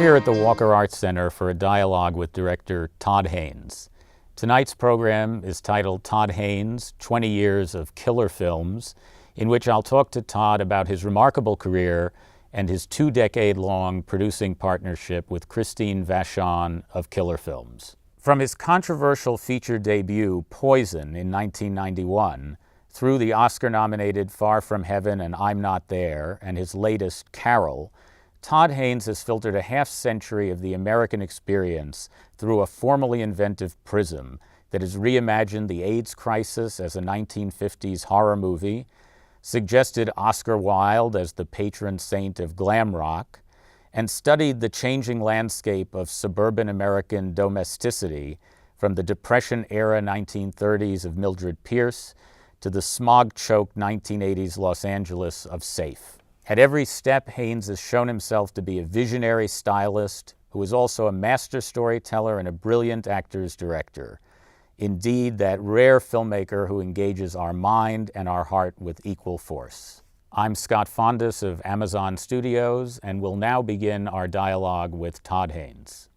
here at the Walker Arts Center for a dialogue with director Todd Haynes. Tonight's program is titled Todd Haynes, 20 Years of Killer Films, in which I'll talk to Todd about his remarkable career and his 2-decade-long producing partnership with Christine Vachon of Killer Films. From his controversial feature debut, Poison, in 1991, through the Oscar-nominated Far From Heaven and I'm Not There, and his latest, Carol, Todd Haynes has filtered a half-century of the American experience through a formally inventive prism that has reimagined the AIDS crisis as a 1950s horror movie, suggested Oscar Wilde as the patron saint of glam rock, and studied the changing landscape of suburban American domesticity from the Depression-era 1930s of Mildred Pierce to the smog-choked 1980s Los Angeles of Safe. At every step, Haynes has shown himself to be a visionary stylist who is also a master storyteller and a brilliant actor's director. Indeed, that rare filmmaker who engages our mind and our heart with equal force. I'm Scott Foundas of Amazon Studios, and we'll now begin our dialogue with Todd Haynes.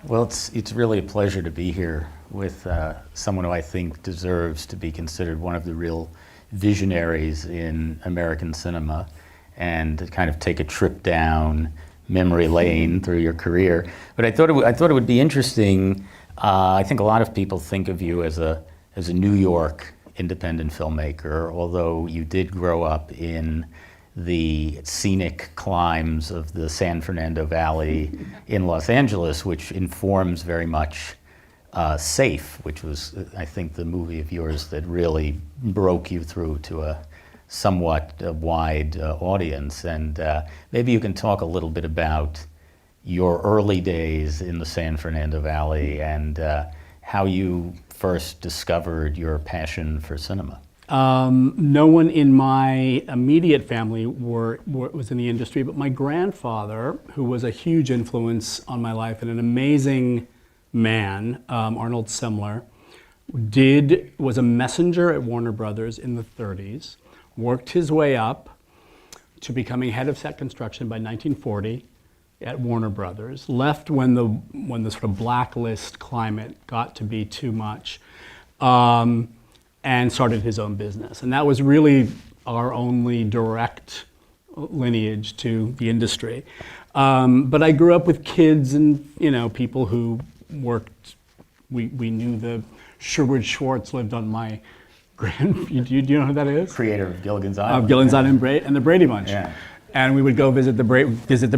Well, it's really a pleasure to be here with someone who I think deserves to be considered one of the real visionaries in American cinema, and to kind of take a trip down memory lane through your career. But I thought it would be interesting. I think a lot of people think of you as a New York independent filmmaker, although you did grow up in the scenic climes of the San Fernando Valley in Los Angeles, which informs very much Safe, which was, I think, the movie of yours that really broke you through to a somewhat wide audience. And maybe you can talk a little bit about your early days in the San Fernando Valley and how you first discovered your passion for cinema. No one in my immediate family was in the industry, but my grandfather, who was a huge influence on my life and an amazing man, Arnold Semler, was a messenger at Warner Brothers in the 30s, worked his way up to becoming head of set construction by 1940 at Warner Brothers, left when the sort of blacklist climate got to be too much, and started his own business. And that was really our only direct lineage to the industry. But I grew up with kids and people who worked. We knew the Sherwood Schwartz lived on my do you know who that is? Creator of Gilligan's Island. Of Gilligan's Island and the Brady Bunch. Yeah. And we would go visit the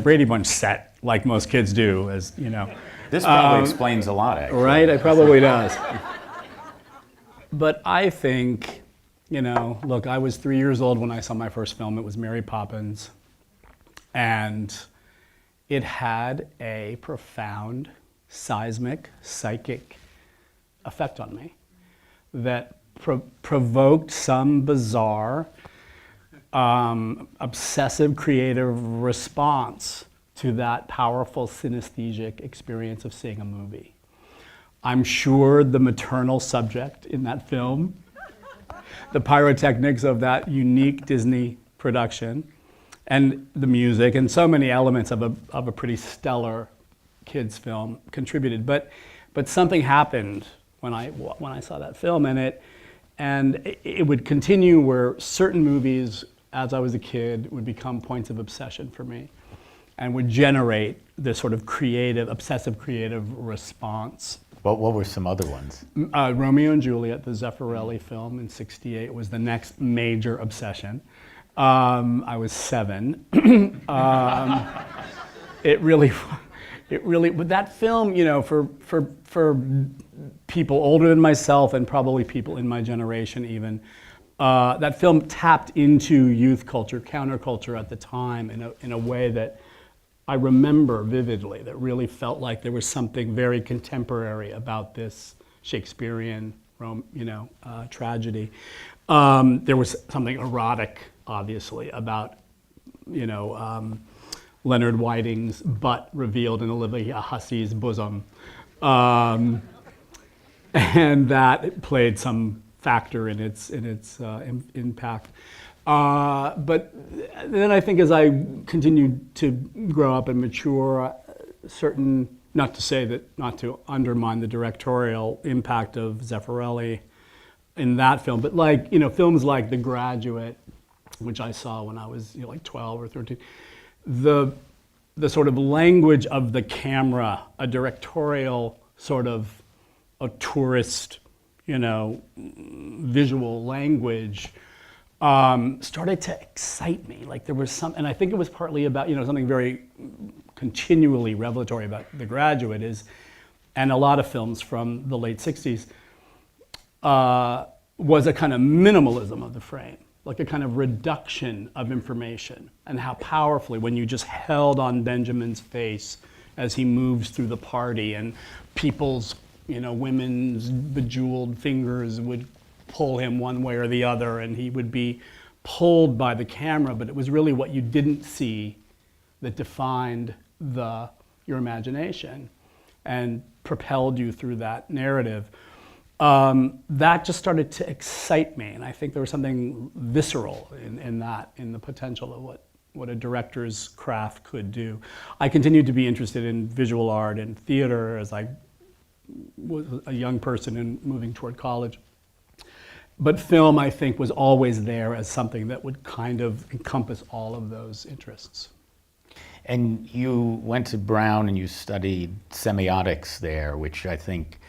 Brady Bunch set, like most kids do, as you know. This probably explains a lot, actually. Right, it probably does. But I think, look, I was 3 years old when I saw my first film. It was Mary Poppins. And it had a profound, seismic, psychic effect on me that provoked some bizarre, obsessive creative response to that powerful synesthetic experience of seeing a movie. I'm sure the maternal subject in that film, the pyrotechnics of that unique Disney production, and the music, and so many elements of a pretty stellar kids film contributed. But something happened when I saw that film, and it would continue where certain movies, as I was a kid, would become points of obsession for me, and would generate this sort of obsessive creative response. What were some other ones? Romeo and Juliet, the Zeffirelli film in '68, was the next major obsession. I was 7. It really, but that film, for people older than myself and probably people in my generation even, that film tapped into youth culture, counterculture at the time in a way that I remember vividly, that really felt like there was something very contemporary about this Shakespearean, tragedy. There was something erotic, obviously, about, Leonard Whiting's butt revealed in Olivia Hussey's bosom. And that played some factor in its impact. But then I think as I continued to grow up and mature, certain, not to undermine the directorial impact of Zeffirelli in that film, but like, films like The Graduate, which I saw when I was like 12 or 13, the sort of language of the camera, a directorial sort of a tourist, visual language, started to excite me. Like there was some, and I think it was partly about, something very continually revelatory about The Graduate is, and a lot of films from the late 60s, was a kind of minimalism of the frame, like a kind of reduction of information, and how powerfully, when you just held on Benjamin's face as he moves through the party, and people's, women's bejeweled fingers would pull him one way or the other, and he would be pulled by the camera, but it was really what you didn't see that defined your imagination and propelled you through that narrative. That just started to excite me, and I think there was something visceral in the potential of what a director's craft could do. I continued to be interested in visual art and theater as I was a young person and moving toward college. But film, I think, was always there as something that would kind of encompass all of those interests. And you went to Brown and you studied semiotics there, which I think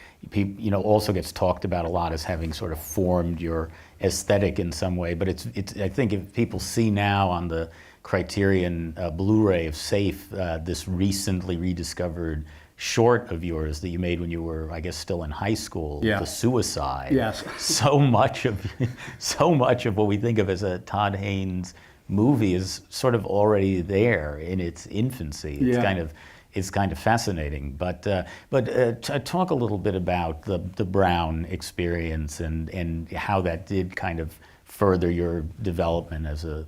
also gets talked about a lot as having sort of formed your aesthetic in some way. But it's I think if people see now on the Criterion Blu-ray of Safe, this recently rediscovered short of yours that you made when you were, I guess, still in high school, yeah. The Suicide. Yes. So much of what we think of as a Todd Haynes movie is sort of already there in its infancy. It's kind of fascinating. But talk a little bit about the Brown experience and how that did kind of further your development as a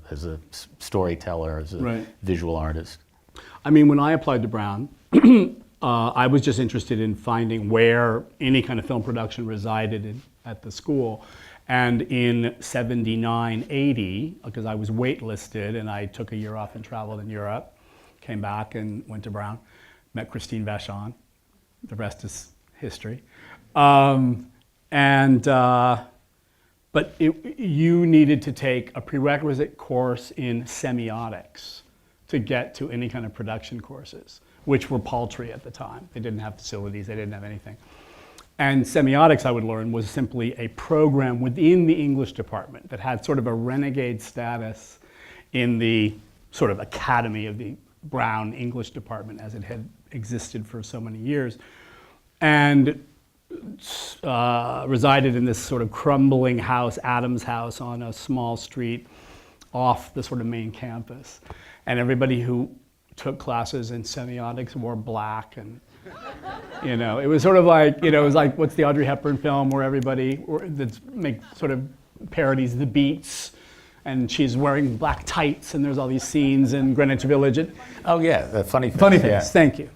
storyteller, as a visual artist. I mean, when I applied to Brown, I was just interested in finding where any kind of film production resided at the school. And in 79, 80, because I was waitlisted and I took a year off and traveled in Europe, came back and went to Brown, met Christine Vachon. The rest is history. But you needed to take a prerequisite course in semiotics to get to any kind of production courses, which were paltry at the time. They didn't have facilities, they didn't have anything. And semiotics, I would learn, was simply a program within the English department that had sort of a renegade status in the sort of academy of the Brown English department as it had existed for so many years, and resided in this sort of crumbling house, Adams House, on a small street off the sort of main campus. And everybody who took classes in semiotics wore black, and it was sort of like, it was like, what's the Audrey Hepburn film where everybody that's make sort of parodies the Beats, and she's wearing black tights, and there's all these scenes in Greenwich Village. Oh yeah, the funny things. Funny things, yeah. Thank you.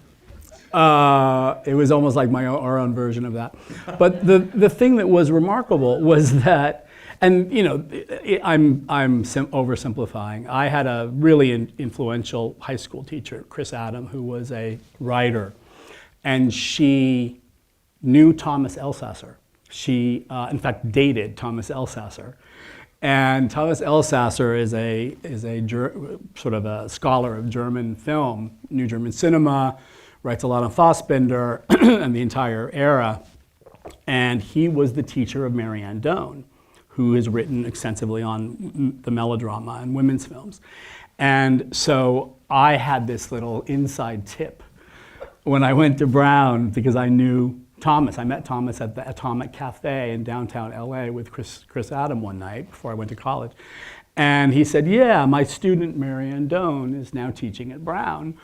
It was almost like our own version of that. But the thing that was remarkable was that, and I'm oversimplifying. I had a really influential high school teacher, Chris Adam, who was a writer, and she knew Thomas Elsasser. She, in fact, dated Thomas Elsasser, and Thomas Elsasser is a sort of a scholar of German film, New German cinema, writes a lot on Fassbinder and the entire era, and he was the teacher of Marianne Doan, who has written extensively on the melodrama and women's films. And so I had this little inside tip when I went to Brown, because I knew Thomas. I met Thomas at the Atomic Cafe in downtown LA with Chris Adam one night before I went to college. And he said, yeah, my student Marianne Doan is now teaching at Brown.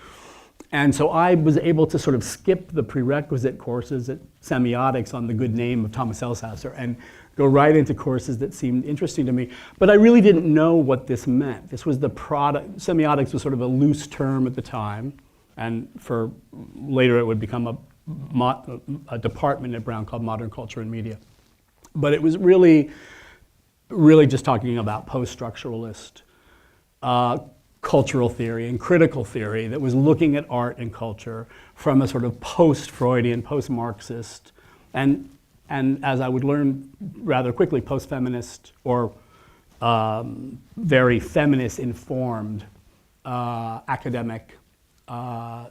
And so I was able to sort of skip the prerequisite courses at semiotics on the good name of Thomas Elsasser and go right into courses that seemed interesting to me. But I really didn't know what this meant. This was the product. Semiotics was sort of a loose term at the time, and for later it would become a department at Brown called Modern Culture and Media. But it was really really just talking about post-structuralist cultural theory and critical theory that was looking at art and culture from a sort of post-Freudian, post-Marxist, and as I would learn rather quickly, post-feminist or very feminist-informed academic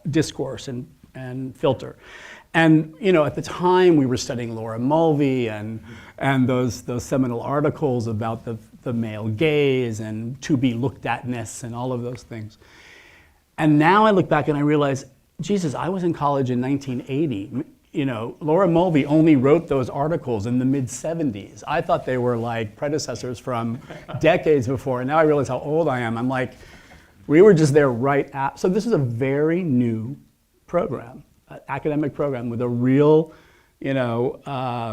discourse and filter. And at the time we were studying Laura Mulvey and those seminal articles about the male gaze and to be looked at-ness and all of those things. And now I look back and I realize, Jesus, I was in college in 1980. Laura Mulvey only wrote those articles in the mid-70s. I thought they were like predecessors from decades before, and now I realize how old I am. I'm like, we were just there right at, so this is a very new program, an academic program with a real,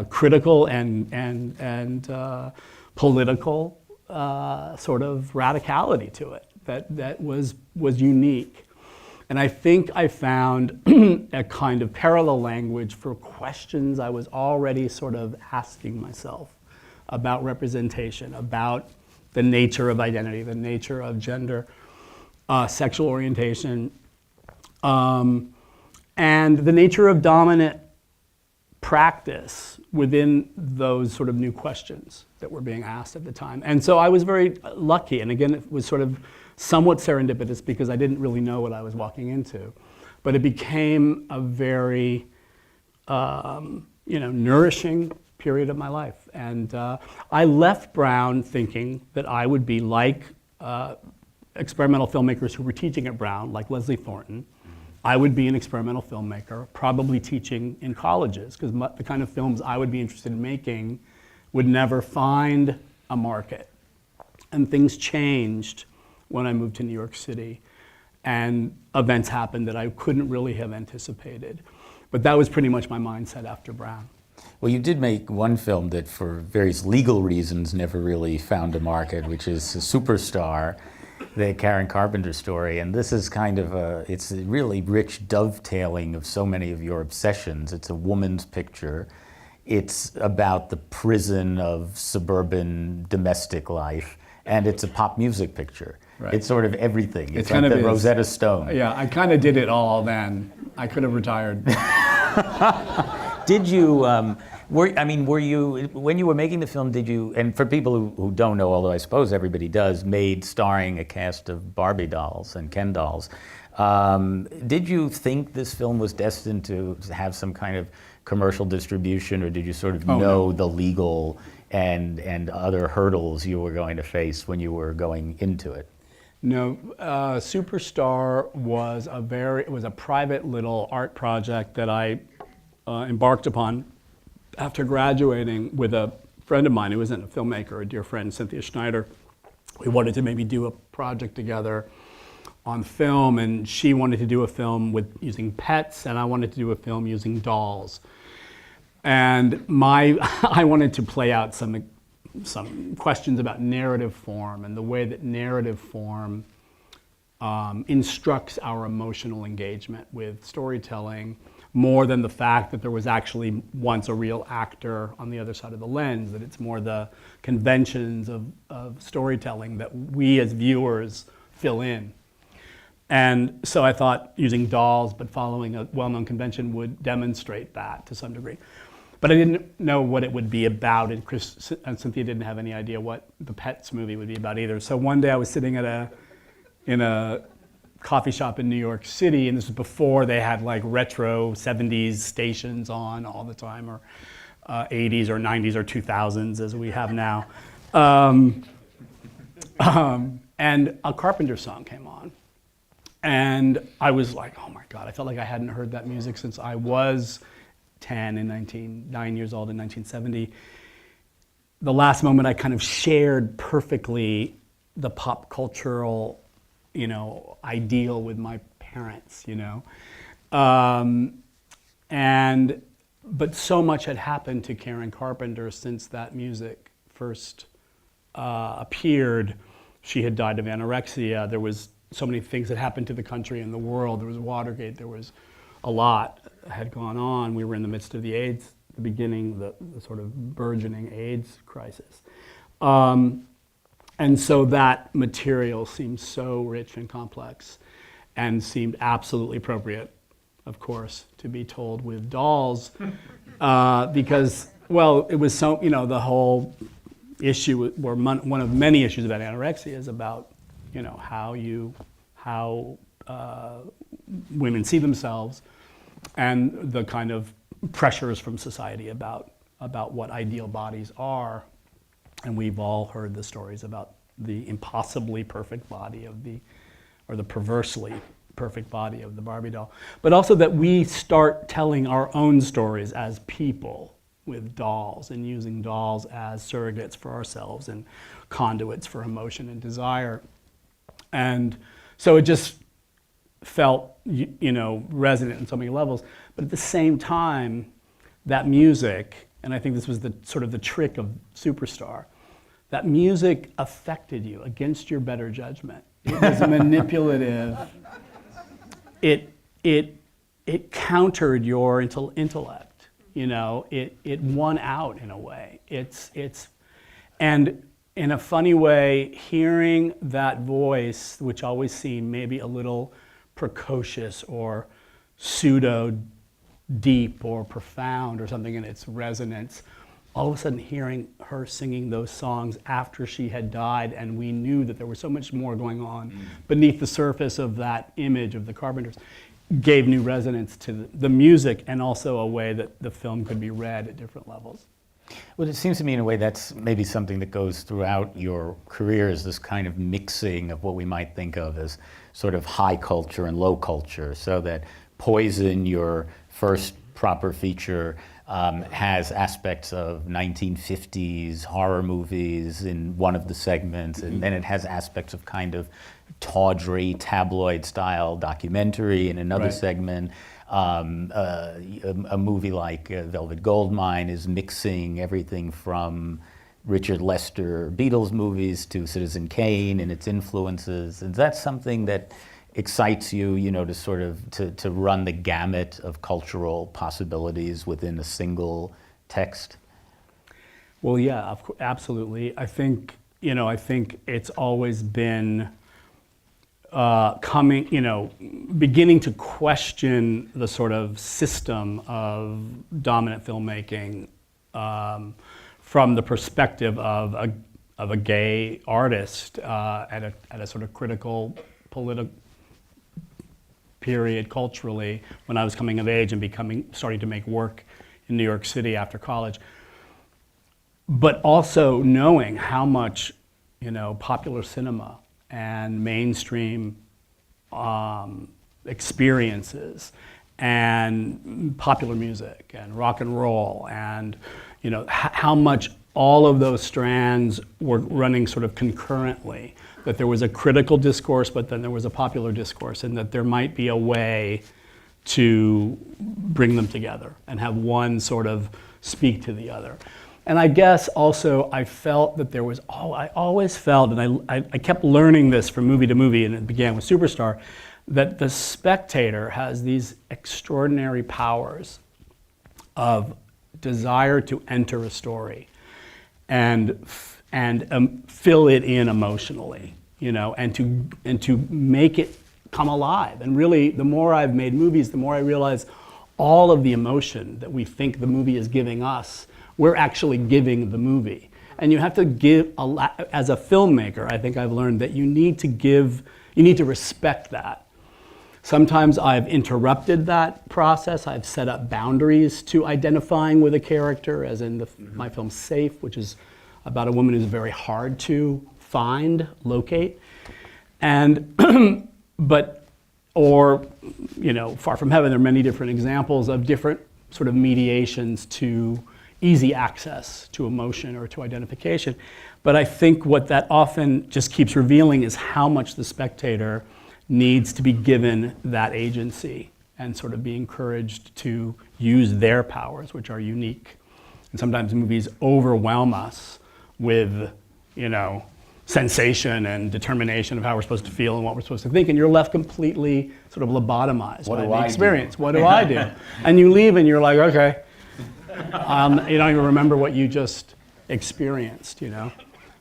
critical and political sort of radicality to it that was unique. And I think I found a kind of parallel language for questions I was already sort of asking myself about representation, about the nature of identity, the nature of gender, sexual orientation, and the nature of dominant practice within those sort of new questions that were being asked at the time. And so I was very lucky, and again, it was sort of somewhat serendipitous because I didn't really know what I was walking into. But it became a very, nourishing period of my life. And I left Brown thinking that I would be like experimental filmmakers who were teaching at Brown, like Leslie Thornton. I would be an experimental filmmaker, probably teaching in colleges, because the kind of films I would be interested in making would never find a market. And things changed when I moved to New York City, and events happened that I couldn't really have anticipated. But that was pretty much my mindset after Brown. Well, you did make one film that, for various legal reasons, never really found a market, which is Superstar, the Karen Carpenter story. And this is kind of it's a really rich dovetailing of so many of your obsessions. It's a woman's picture. It's about the prison of suburban domestic life. And it's a pop music picture. Right. It's sort of everything. It's like the Rosetta Stone. Yeah, I kind of did it all then. I could have retired. Did you, were you, when you were making the film, did you, and for people who don't know, although I suppose everybody does, made starring a cast of Barbie dolls and Ken dolls, did you think this film was destined to have some kind of commercial distribution, or did you sort of know the legal and other hurdles you were going to face when you were going into it? No, Superstar was a private little art project that I embarked upon after graduating with a friend of mine who isn't a filmmaker, a dear friend, Cynthia Schneider. We wanted to maybe do a project together on film, and she wanted to do a film using pets, and I wanted to do a film using dolls. And I wanted to play out some questions about narrative form and the way that narrative form instructs our emotional engagement with storytelling, more than the fact that there was actually once a real actor on the other side of the lens, that it's more the conventions of storytelling that we as viewers fill in. And so I thought using dolls, but following a well-known convention, would demonstrate that to some degree. But I didn't know what it would be about, and Chris and Cynthia didn't have any idea what the Pets movie would be about either. So one day I was sitting in a coffee shop in New York City, and this was before they had like retro 70s stations on all the time, or 80s or 90s or 2000s as we have now. And a Carpenter song came on. And I was like, oh my God, I felt like I hadn't heard that music since I was 9 years old in 1970. The last moment I kind of shared perfectly the pop cultural, ideal with my parents, but so much had happened to Karen Carpenter since that music first appeared. She had died of anorexia. There was so many things that happened to the country and the world. There was Watergate. There was a lot had gone on. We were in the midst of the AIDS, the beginning, the sort of burgeoning AIDS crisis. And so that material seemed so rich and complex and seemed absolutely appropriate, of course, to be told with dolls because, well, it was so, the whole issue, or one of many issues about anorexia is about, how women see themselves and the kind of pressures from society about what ideal bodies are. And we've all heard the stories about the impossibly perfect body or the perversely perfect body of the Barbie doll. But also that we start telling our own stories as people with dolls and using dolls as surrogates for ourselves and conduits for emotion and desire. And so it just felt, resonant on so many levels. But at the same time, that music, and I think this was the sort of the trick of Superstar, that music affected you against your better judgment. It was manipulative. It countered your intellect. It won out in a way. And in a funny way, hearing that voice, which always seemed maybe a little precocious or pseudo deep or profound or something in its resonance, all of a sudden hearing her singing those songs after she had died, and we knew that there was so much more going on beneath the surface of that image of the Carpenters, gave new resonance to the music and also a way that the film could be read at different levels. Well, it seems to me in a way that's maybe something that goes throughout your career, is this kind of mixing of what we might think of as sort of high culture and low culture, so that Poison, your first proper feature, has aspects of 1950s horror movies in one of the segments, and then it has aspects of kind of tawdry tabloid style documentary in another segment. A movie like Velvet Goldmine is mixing everything from Richard Lester Beatles movies to Citizen Kane and its influences. And that's something that excites you, to sort of to run the gamut of cultural possibilities within a single text? Well, yeah, absolutely. I think it's always been beginning to question the sort of system of dominant filmmaking from the perspective of a gay artist at a sort of critical political period culturally when I was coming of age and starting to make work in New York City after college. But also knowing how much, popular cinema and mainstream experiences and popular music and rock and roll and, how much all of those strands were running sort of concurrently, that there was a critical discourse, but then there was a popular discourse, and that there might be a way to bring them together and have one sort of speak to the other. And I guess also I felt that there was, I always felt, and I kept learning this from movie to movie, and it began with Superstar, that the spectator has these extraordinary powers of desire to enter a story and fill it in emotionally, and to make it come alive. And really, the more I've made movies, the more I realize all of the emotion that we think the movie is giving us, we're actually giving the movie. And you have to give, as a filmmaker, I think I've learned that you need to respect that. Sometimes I've interrupted that process. I've set up boundaries to identifying with a character, as in my film Safe, which is about a woman who's very hard to find, locate. And, Far From Heaven, there are many different examples of different sort of mediations to easy access to emotion or to identification. But I think what that often just keeps revealing is how much the spectator needs to be given that agency and sort of be encouraged to use their powers, which are unique. And sometimes movies overwhelm us with, sensation and determination of how we're supposed to feel and what we're supposed to think, and you're left completely sort of lobotomized by the experience. What do I do? And you leave and you're like, okay. You don't even remember what you just experienced,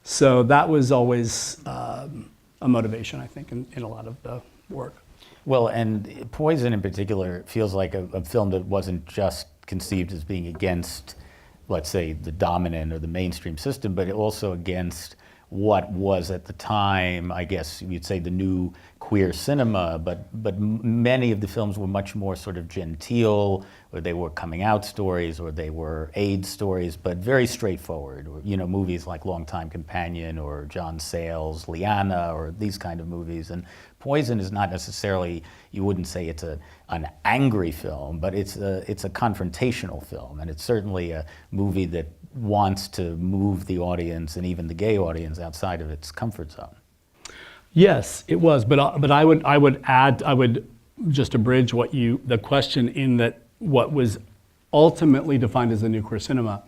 So that was always a motivation, I think, in a lot of the work. Well, and Poison in particular feels like a film that wasn't just conceived as being against, let's say, the dominant or the mainstream system, but also against what was at the time, I guess you'd say, the new queer cinema, but many of the films were much more sort of genteel, or they were coming out stories, or they were AIDS stories, but very straightforward. Or, you know, movies like Longtime Companion or John Sayles' Liana, or these kind of movies. And Poison is not necessarily, you wouldn't say it's an angry film, but it's a confrontational film, and it's certainly a movie that wants to move the audience and even the gay audience outside of its comfort zone. Yes, it was, but I would just abridge the question in that what was ultimately defined as the new queer cinema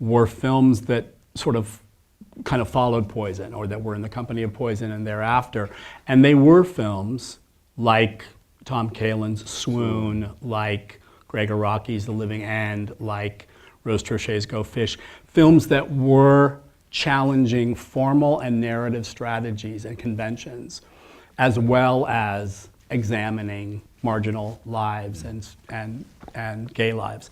were films that sort of kind of followed Poison, or that were in the company of Poison and thereafter, and they were films like Tom Kalin's Swoon, like Greg Araki's The Living End, like Rose Trochet's Go Fish, films that were challenging formal and narrative strategies and conventions, as well as examining marginal lives and gay lives.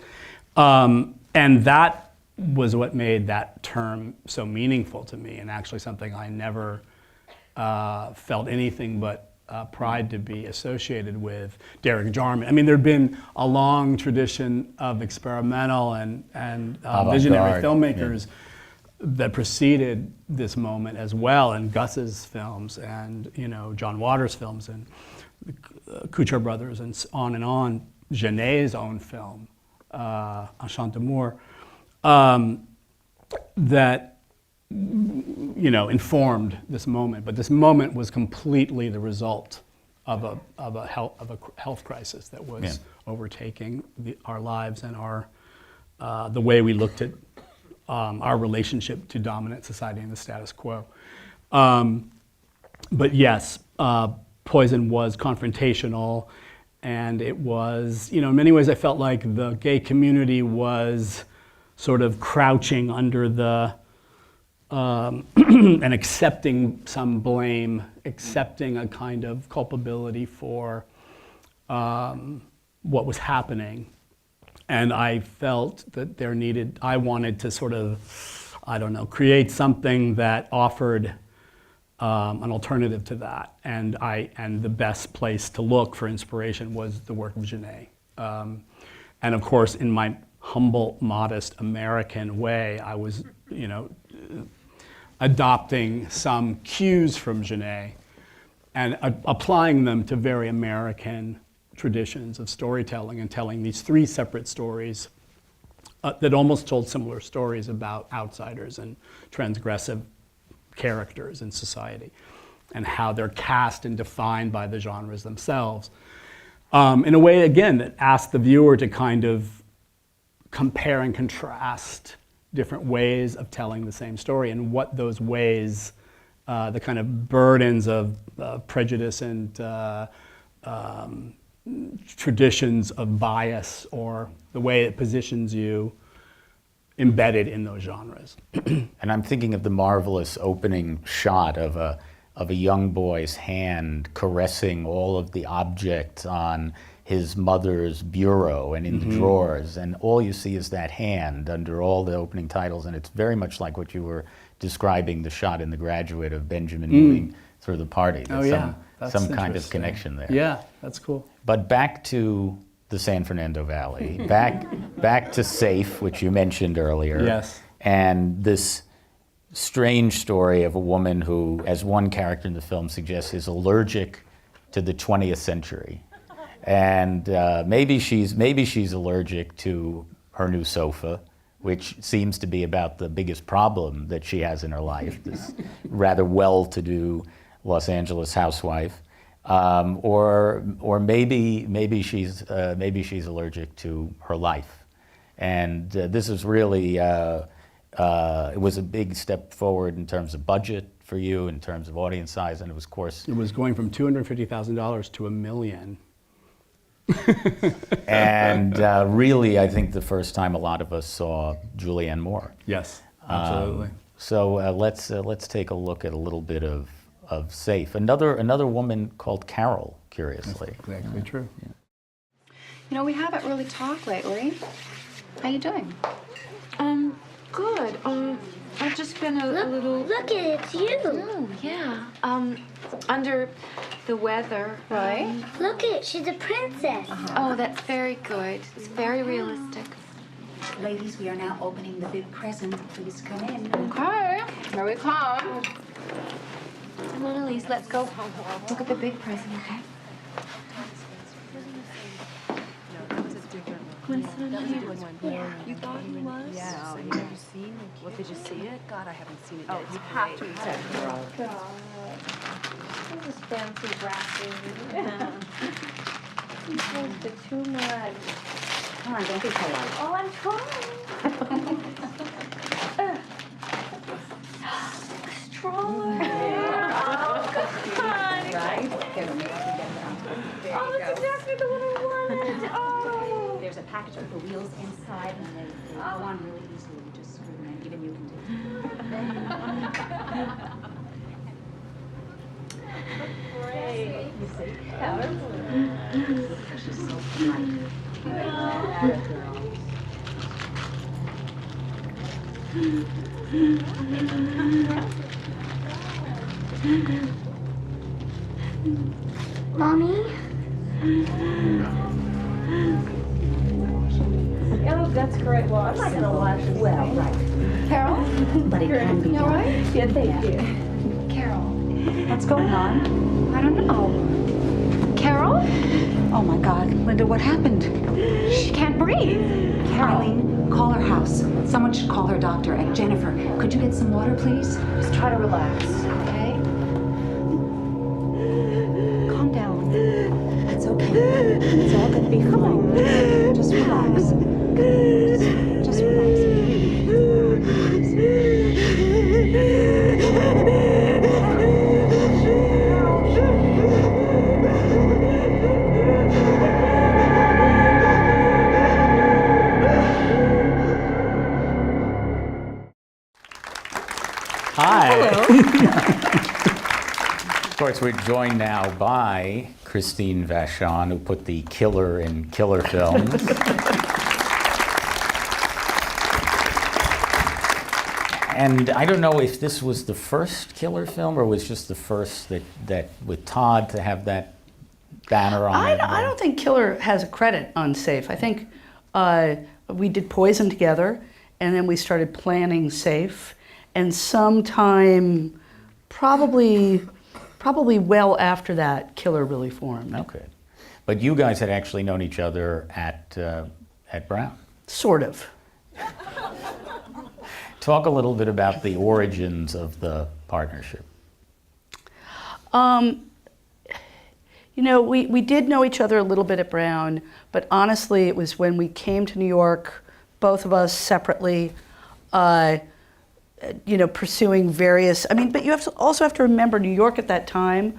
And that was what made that term so meaningful to me, and actually something I never felt anything but pride to be associated with. Derek Jarman. I mean, there'd been a long tradition of experimental and visionary filmmakers that preceded this moment as well, and Gus's films, and John Waters' films, and Couture Brothers, and on. Genet's own film, Enchant d'Amour, that informed this moment. But this moment was completely the result of a health crisis that was overtaking our lives and the way we looked at our relationship to dominant society and the status quo. But yes, Poison was confrontational, and it was, in many ways I felt like the gay community was sort of crouching under and accepting some blame, accepting a kind of culpability for what was happening. And I felt that I wanted to sort of, create something that offered an alternative to that. And the best place to look for inspiration was the work of Genet. And of course, in my humble, modest American way, I was, adopting some cues from Genet and applying them to very American traditions of storytelling, and telling these three separate stories that almost told similar stories about outsiders and transgressive characters in society, and how they're cast and defined by the genres themselves, in a way, again, that asked the viewer to kind of compare and contrast different ways of telling the same story, and what those ways, the kind of burdens of prejudice and traditions of bias, or the way it positions you embedded in those genres. And I'm thinking of the marvelous opening shot of a young boy's hand caressing all of the objects on his mother's bureau and in the drawers, and all you see is that hand under all the opening titles, and it's very much like what you were describing, the shot in The Graduate of Benjamin moving through the party. There's some kind of connection there. Yeah, that's cool. But back to the San Fernando Valley, back to Safe, which you mentioned earlier. Yes. And this strange story of a woman who, as one character in the film suggests, is allergic to the 20th century. And maybe she's allergic to her new sofa, which seems to be about the biggest problem that she has in her life, this rather well-to-do Los Angeles housewife. Or maybe she's allergic to her life, and this is really it was a big step forward in terms of budget for you, in terms of audience size, and it was, of course, it was going from $250,000 to $1 million. And really, I think the first time a lot of us saw Julianne Moore. Yes, absolutely. So let's take a look at a little bit of Safe. Another woman called Carol, curiously. That's exactly true. Yeah. You know, we haven't really talked lately. How you doing? Good. I've just been a little... Look at it, it's you. Oh, yeah. Under the weather. Right. Look at it, she's a princess. Oh, that's very good. It's very realistic. Ladies, we are now opening the big present. Please come in. Okay, here we come. Come on, Elise, let's go look at the big present, okay? Want to sit on here? You thought he was? Yeah, have you seen it? Well, did you see it? God, I haven't seen it yet. You have to accept it. God. This is fancy wrapping. You posed it too much. Come on, don't be polite. Oh, I'm trying. Stroller. Oh, come on. Right? Here, let me help you get it out. There Oh, you that's go. exactly the one I wanted. Oh. There's a package with the wheels inside, and they go on really easily. You just screw them in. Even you can do it. Great. You see? Yeah. She's so polite. Good girl. Mommy? Oh, that's great. Well, I'm not going to watch this. Well, right. Carol? But it can be You all done. right? Yeah, thank you. Carol? What's going on? I don't know. Carol? Oh my God, Linda, what happened? She can't breathe. Eileen, call her house. Someone should call her doctor. And Jennifer, could you get some water, please? Just try to relax, okay? Calm down. It's okay. It's all gonna be fine. Just relax. Just relax. Hi. Of course, we're joined now by Christine Vachon, who put the killer in killer films. And I don't know if this was the first killer film or was just the first that with Todd to have that banner on it. I don't think Killer has a credit on Safe. I think we did Poison together, and then we started planning Safe. And sometime, probably well after that, Killer really formed. Okay. But you guys had actually known each other at Brown. Sort of. Talk a little bit about the origins of the partnership. You know, we did know each other a little bit at Brown, but honestly, it was when we came to New York, both of us separately, you know, pursuing various, but you also have to remember New York at that time,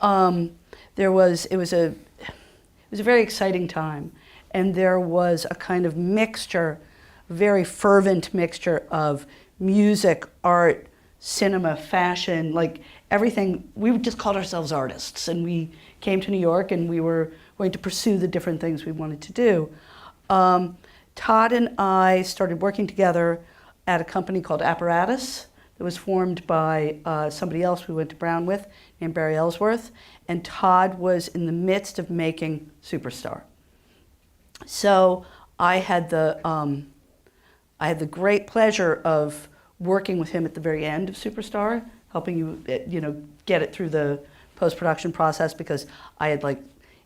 it was a very exciting time, and there was a kind of mixture, very fervent mixture of music, art, cinema, fashion, like everything. We just called ourselves artists, and we came to New York and we were going to pursue the different things we wanted to do. Todd and I started working together at a company called Apparatus that was formed by somebody else we went to Brown with named Barry Ellsworth, and Todd was in the midst of making Superstar. So I had the great pleasure of working with him at the very end of Superstar, helping you get it through the post-production process, because I had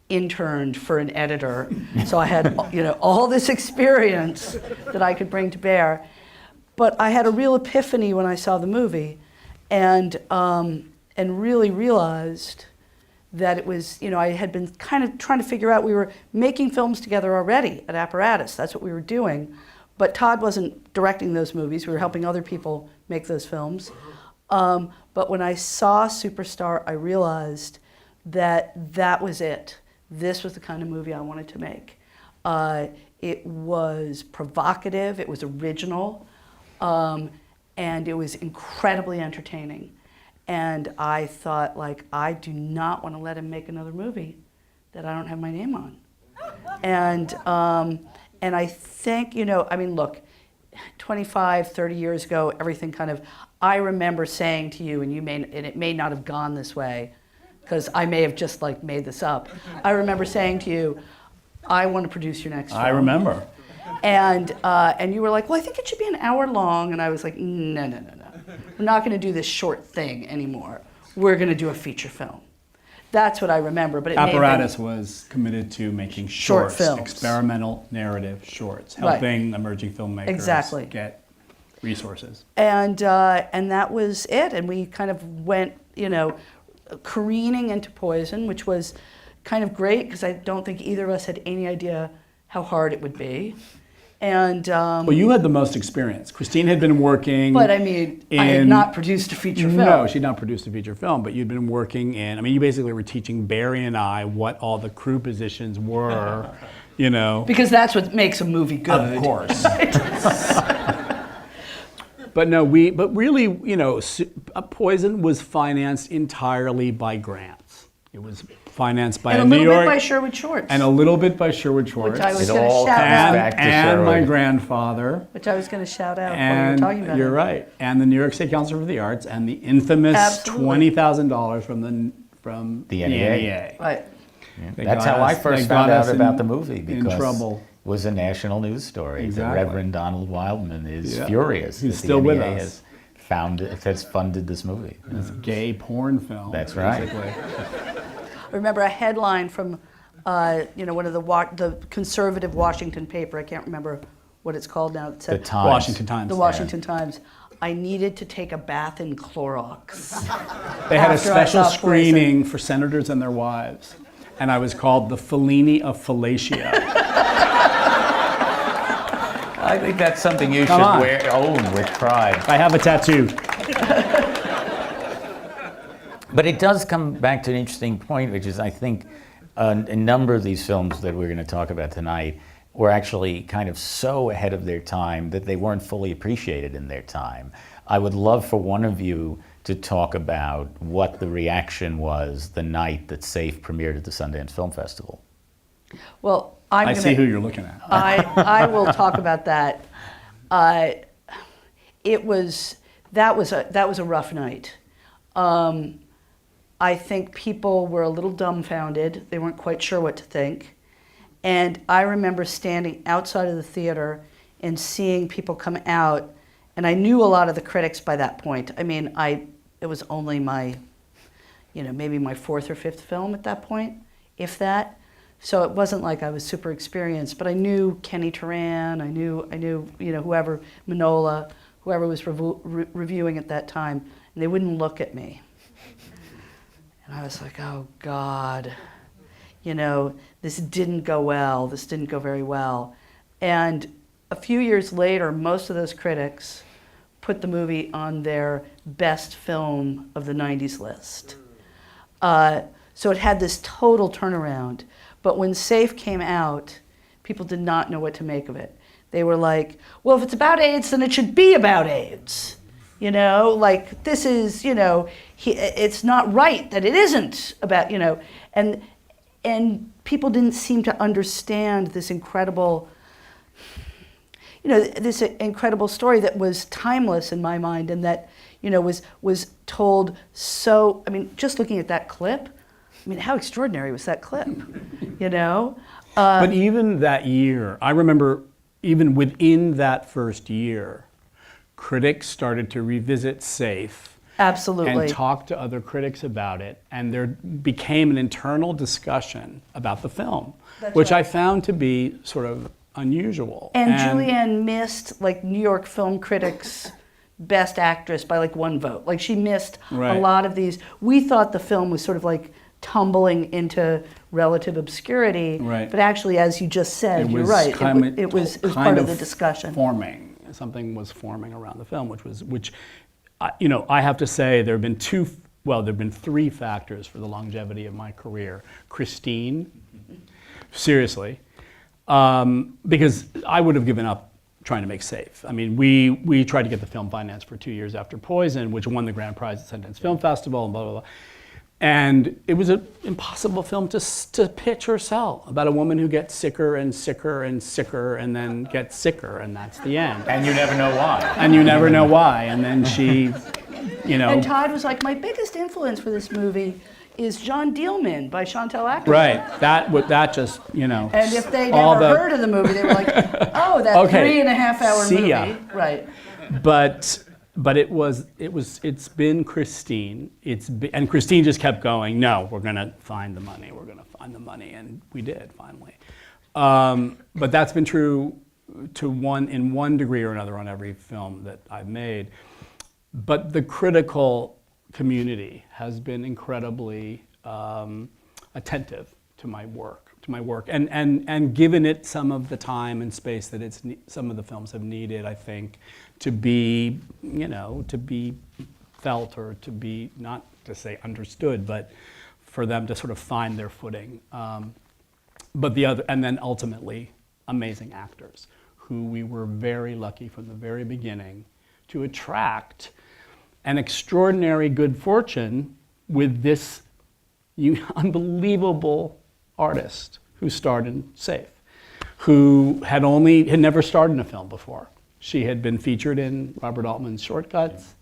interned for an editor, so I had all this experience that I could bring to bear. But I had a real epiphany when I saw the movie, and really realized that it was, I had been kind of trying to figure out, we were making films together already at Apparatus, that's what we were doing, but Todd wasn't directing those movies, we were helping other people make those films. But when I saw Superstar, I realized that was it. This was the kind of movie I wanted to make. It was provocative, it was original, and it was incredibly entertaining. And I thought, like, I do not want to let him make another movie that I don't have my name on. And I think, you know, I mean, look, 25, 30 years ago, everything kind of, I remember saying to you, and it may not have gone this way, because I may have just like made this up. I remember saying to you, I want to produce your next film. I remember. And you were like, well, I think it should be an hour long. And I was like, no. We're not going to do this short thing anymore. We're going to do a feature film. That's what I remember. But Apparatus was committed to making short shorts, films. Experimental narrative shorts, Right. helping emerging filmmakers Exactly. get resources. And that was it. And we kind of went, you know, careening into Poison, which was kind of great because I don't think either of us had any idea how hard it would be. And Well, you had the most experience. Christine had been working. but I mean, I had not produced a feature film. No, she'd not produced a feature film, but you'd been working in. I mean, you basically were teaching Barry and I what all the crew positions were. You know, Because that's what makes a movie good. of course. But no, but really, you know, Poison was financed entirely by grants. It was financed by And a New little York, bit by Sherwood Schwartz. and a little bit by Sherwood Schwartz, Which I was It going to all shout comes out. back to and my Sherwood. grandfather. Which I was going to shout out while we were talking about You're it. right. And the New York State Council for the Arts, and the infamous Absolutely. $20,000 from The the NEA. NEA. Right. They That's got how I us- first they found got out us in- about the movie, because trouble. it was a national news story. Exactly. The Reverend Donald Wildman is Yeah. furious. He's that still the with NEA us. has funded this movie. It's a gay porn film. That's right. basically. I remember a headline from, you know, one of the conservative Washington paper. I can't remember what it's called now. It The said, Times. Washington Times. The Washington Times. I needed to take a bath in Clorox. They had a After I special saw screening for senators and their wives, and I was called the Fellini of Fellatio. I think that's something you Come on. should own with pride. I have a tattoo. But it does come back to an interesting point, which is I think a number of these films that we're going to talk about tonight were actually kind of so ahead of their time that they weren't fully appreciated in their time. I would love for one of you to talk about what the reaction was the night that Safe premiered at the Sundance Film Festival. Well, I see who you're looking at. I will talk about that. That was a rough night. I think people were a little dumbfounded. They weren't quite sure what to think. And I remember standing outside of the theater and seeing people come out. And I knew a lot of the critics by that point. I mean, it was only my, you know, maybe my fourth or fifth film at that point, if that. So it wasn't like I was super experienced, but I knew Kenny Turan, I knew, you know, whoever, Manola, whoever was reviewing at that time, and they wouldn't look at me. And I was like, oh God, you know, this didn't go well, this didn't go very well. And a few years later, most of those critics put the movie on their best film of the 90s list. So it had this total turnaround. But when Safe came out, people did not know what to make of it. They were like, well, if it's about AIDS, then it should be about AIDS. You know, like this is, you know, it's not right that it isn't about, you know, and people didn't seem to understand this incredible, you know, this incredible story that was timeless in my mind, and that, you know, was told so, I mean, just looking at that clip, I mean, how extraordinary was that clip, you know? But even that year, I remember even within that first year, critics started to revisit Safe. Absolutely. And talk to other critics about it. And there became an internal discussion about the film, That's which right. I found to be sort of unusual. And Julianne missed, like, New York Film Critics' Best Actress by, like, one vote. Like, she missed Right. a lot of these. We thought the film was sort of, like, tumbling into relative obscurity. Right. But actually, as you just said, you're right. It was part of the discussion. Forming. Something was forming around the film, which you know, I have to say there have been three factors for the longevity of my career. Christine, seriously, because I would have given up trying to make safe. I mean, we tried to get the film financed for 2 years after Poison, which won the grand prize at Sundance Film Festival, and blah, blah, blah. And it was an impossible film to pitch or sell, about a woman who gets sicker and sicker and sicker and then gets sicker, and that's the end. And you never know why. And you never know why. And then she, you know. And Todd was like, my biggest influence for this movie is John Dielman by Chantal Akerman. Right. That just, you know. And if they never heard of the movie, they were like, oh, that okay, 3.5-hour see movie. ya. Right. But it's been Christine. And Christine just kept going, no, we're gonna find the money, and we did finally. But that's been true in one degree or another on every film that I've made. But the critical community has been incredibly attentive to my work, and given it some of the time and space that some of the films have needed, I think, to be, to be felt, or to be, not to say understood, but for them to sort of find their footing. But and then ultimately, amazing actors who we were very lucky from the very beginning to attract, an extraordinary good fortune with this unbelievable artist who starred in Safe, who had never starred in a film before. She had been featured in Robert Altman's Shortcuts.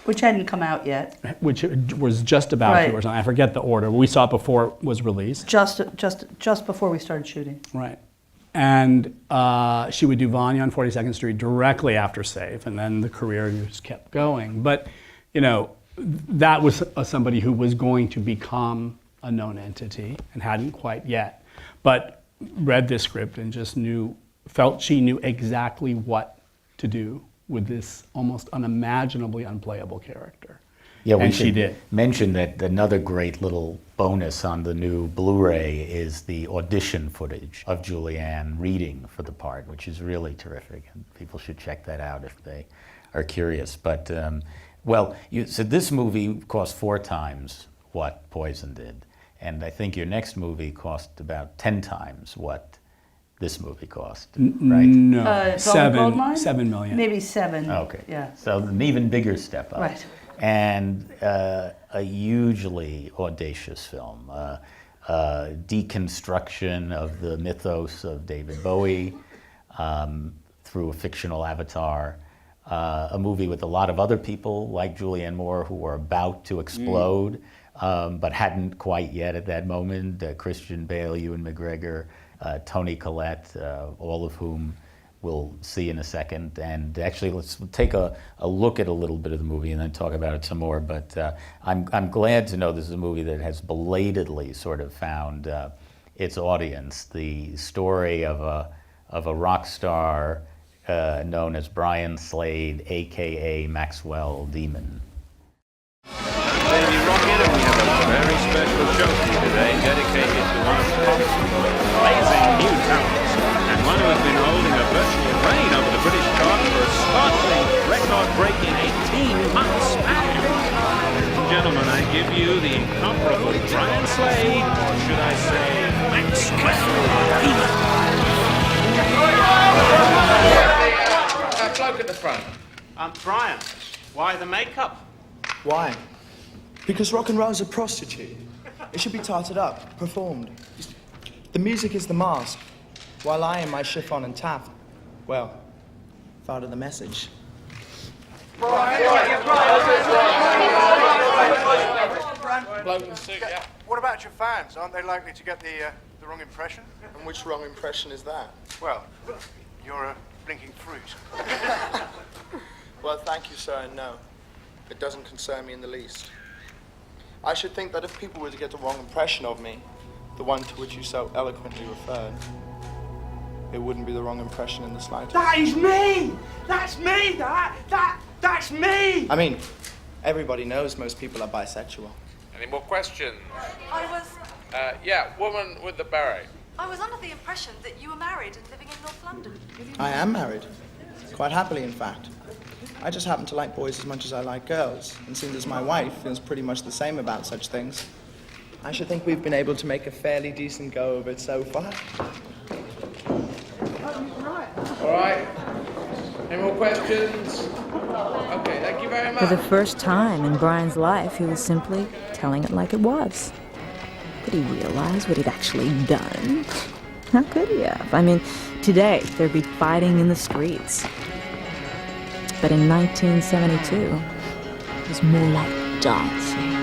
Which hadn't come out yet. Which was just about to, or something. I forget the order. We saw it before it was released. Just before we started shooting. Right. And she would do Vachon on 42nd Street directly after Safe, and then the career just kept going. But, that was somebody who was going to become a known entity and hadn't quite yet, but read this script and just felt she knew exactly what to do with this almost unimaginably unplayable character. Yeah, and she did. Mention that another great little bonus on the new Blu-ray is the audition footage of Julianne reading for the part, which is really terrific, and people should check that out if they are curious. But, so this movie cost 4 times what Poison did, and I think your next movie cost about 10 times what this movie cost, right? No, Gold Mine? 7 million. Maybe 7. Okay. Yeah. So an even bigger step up. Right. And a hugely audacious film, deconstruction of the mythos of David Bowie through a fictional avatar, a movie with a lot of other people like Julianne Moore who were about to explode, but hadn't quite yet at that moment. Christian Bale, Ewan McGregor, Toni Collette, all of whom we'll see in a second. And actually, let's take a look at a little bit of the movie and then talk about it some more. But I'm glad to know this is a movie that has belatedly sort of found its audience. The story of a rock star known as Brian Slade, a.k.a. Maxwell Demon. Lady Rocket, we have a very special show for you today, dedicated to one of pop's blazing new talents, and one who has been holding a virtual reign over the British chart for a startling, record-breaking 18 months span. Gentlemen, I give you the incomparable Brian Slade, or should I say, Maxwell Demon. That bloke at the front. Brian, why the makeup? Why? Because rock and roll's a prostitute. It should be tarted up, performed. The music is the mask, while I in my chiffon and taft, well, thought of the message. Bloke in the suit, yeah. What about your fans? Aren't they likely to get the wrong impression? And which wrong impression is that? Well, you're a blinking fruit. Well, thank you, sir, and no. It doesn't concern me in the least. I should think that if people were to get the wrong impression of me, the one to which you so eloquently referred, it wouldn't be the wrong impression in the slightest. That is me! That's me! That's me! I mean, everybody knows most people are bisexual. Any more questions? I was Woman with the beret. under the impression that you were married and living in North London. I am married. Quite happily, in fact. I just happen to like boys as much as I like girls, and seeing as my wife feels pretty much the same about such things, I should think we've been able to make a fairly decent go of it so far. All right. Any more questions? Okay, thank you very much. For the first time in Brian's life, he was simply telling it like it was. Did he realize what he'd actually done? How could he have? I mean, today, there'd be fighting in the streets. But in 1972, it was more like dancing.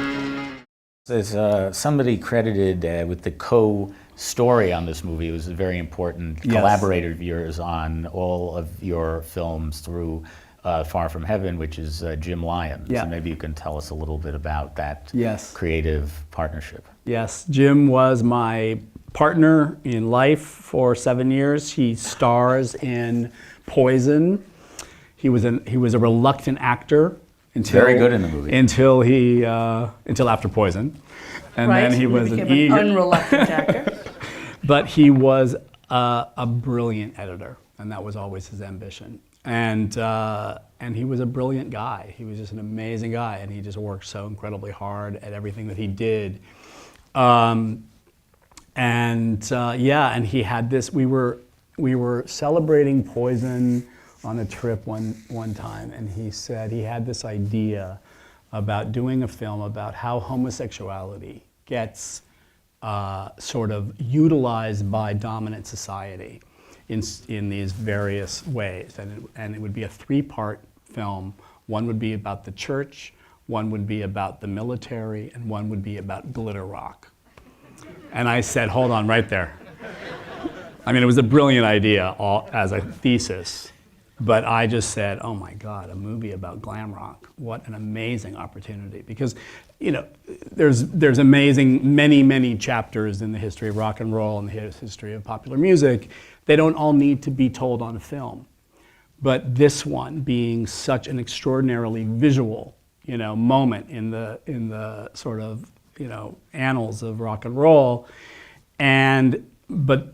There's somebody credited with the co-story on this movie. It was a very important collaborator of yours on all of your films through Far From Heaven, which is Jim Lyons. Yeah. So maybe you can tell us a little bit about that creative partnership. Yes, Jim was my partner in life for 7 years. He stars in Poison. He was a reluctant actor until very good in the movie until after Poison, and then he was an unreluctant actor. But he was a brilliant editor, and that was always his ambition. And he was a brilliant guy. He was just an amazing guy, and he just worked so incredibly hard at everything that he did. And he had this. We were celebrating Poison on a trip one time, and he said he had this idea about doing a film about how homosexuality gets sort of utilized by dominant society in these various ways, and it would be a 3-part film. One would be about the church, one would be about the military, and one would be about glitter rock. And I said, hold on, right there. I mean, it was a brilliant idea as a thesis, but I just said, oh my God, a movie about glam rock. What an amazing opportunity. Because, you know, there's amazing, many chapters in the history of rock and roll and the history of popular music. They don't all need to be told on film. But this one being such an extraordinarily visual, you know, moment in the sort of, you know, annals of rock and roll, but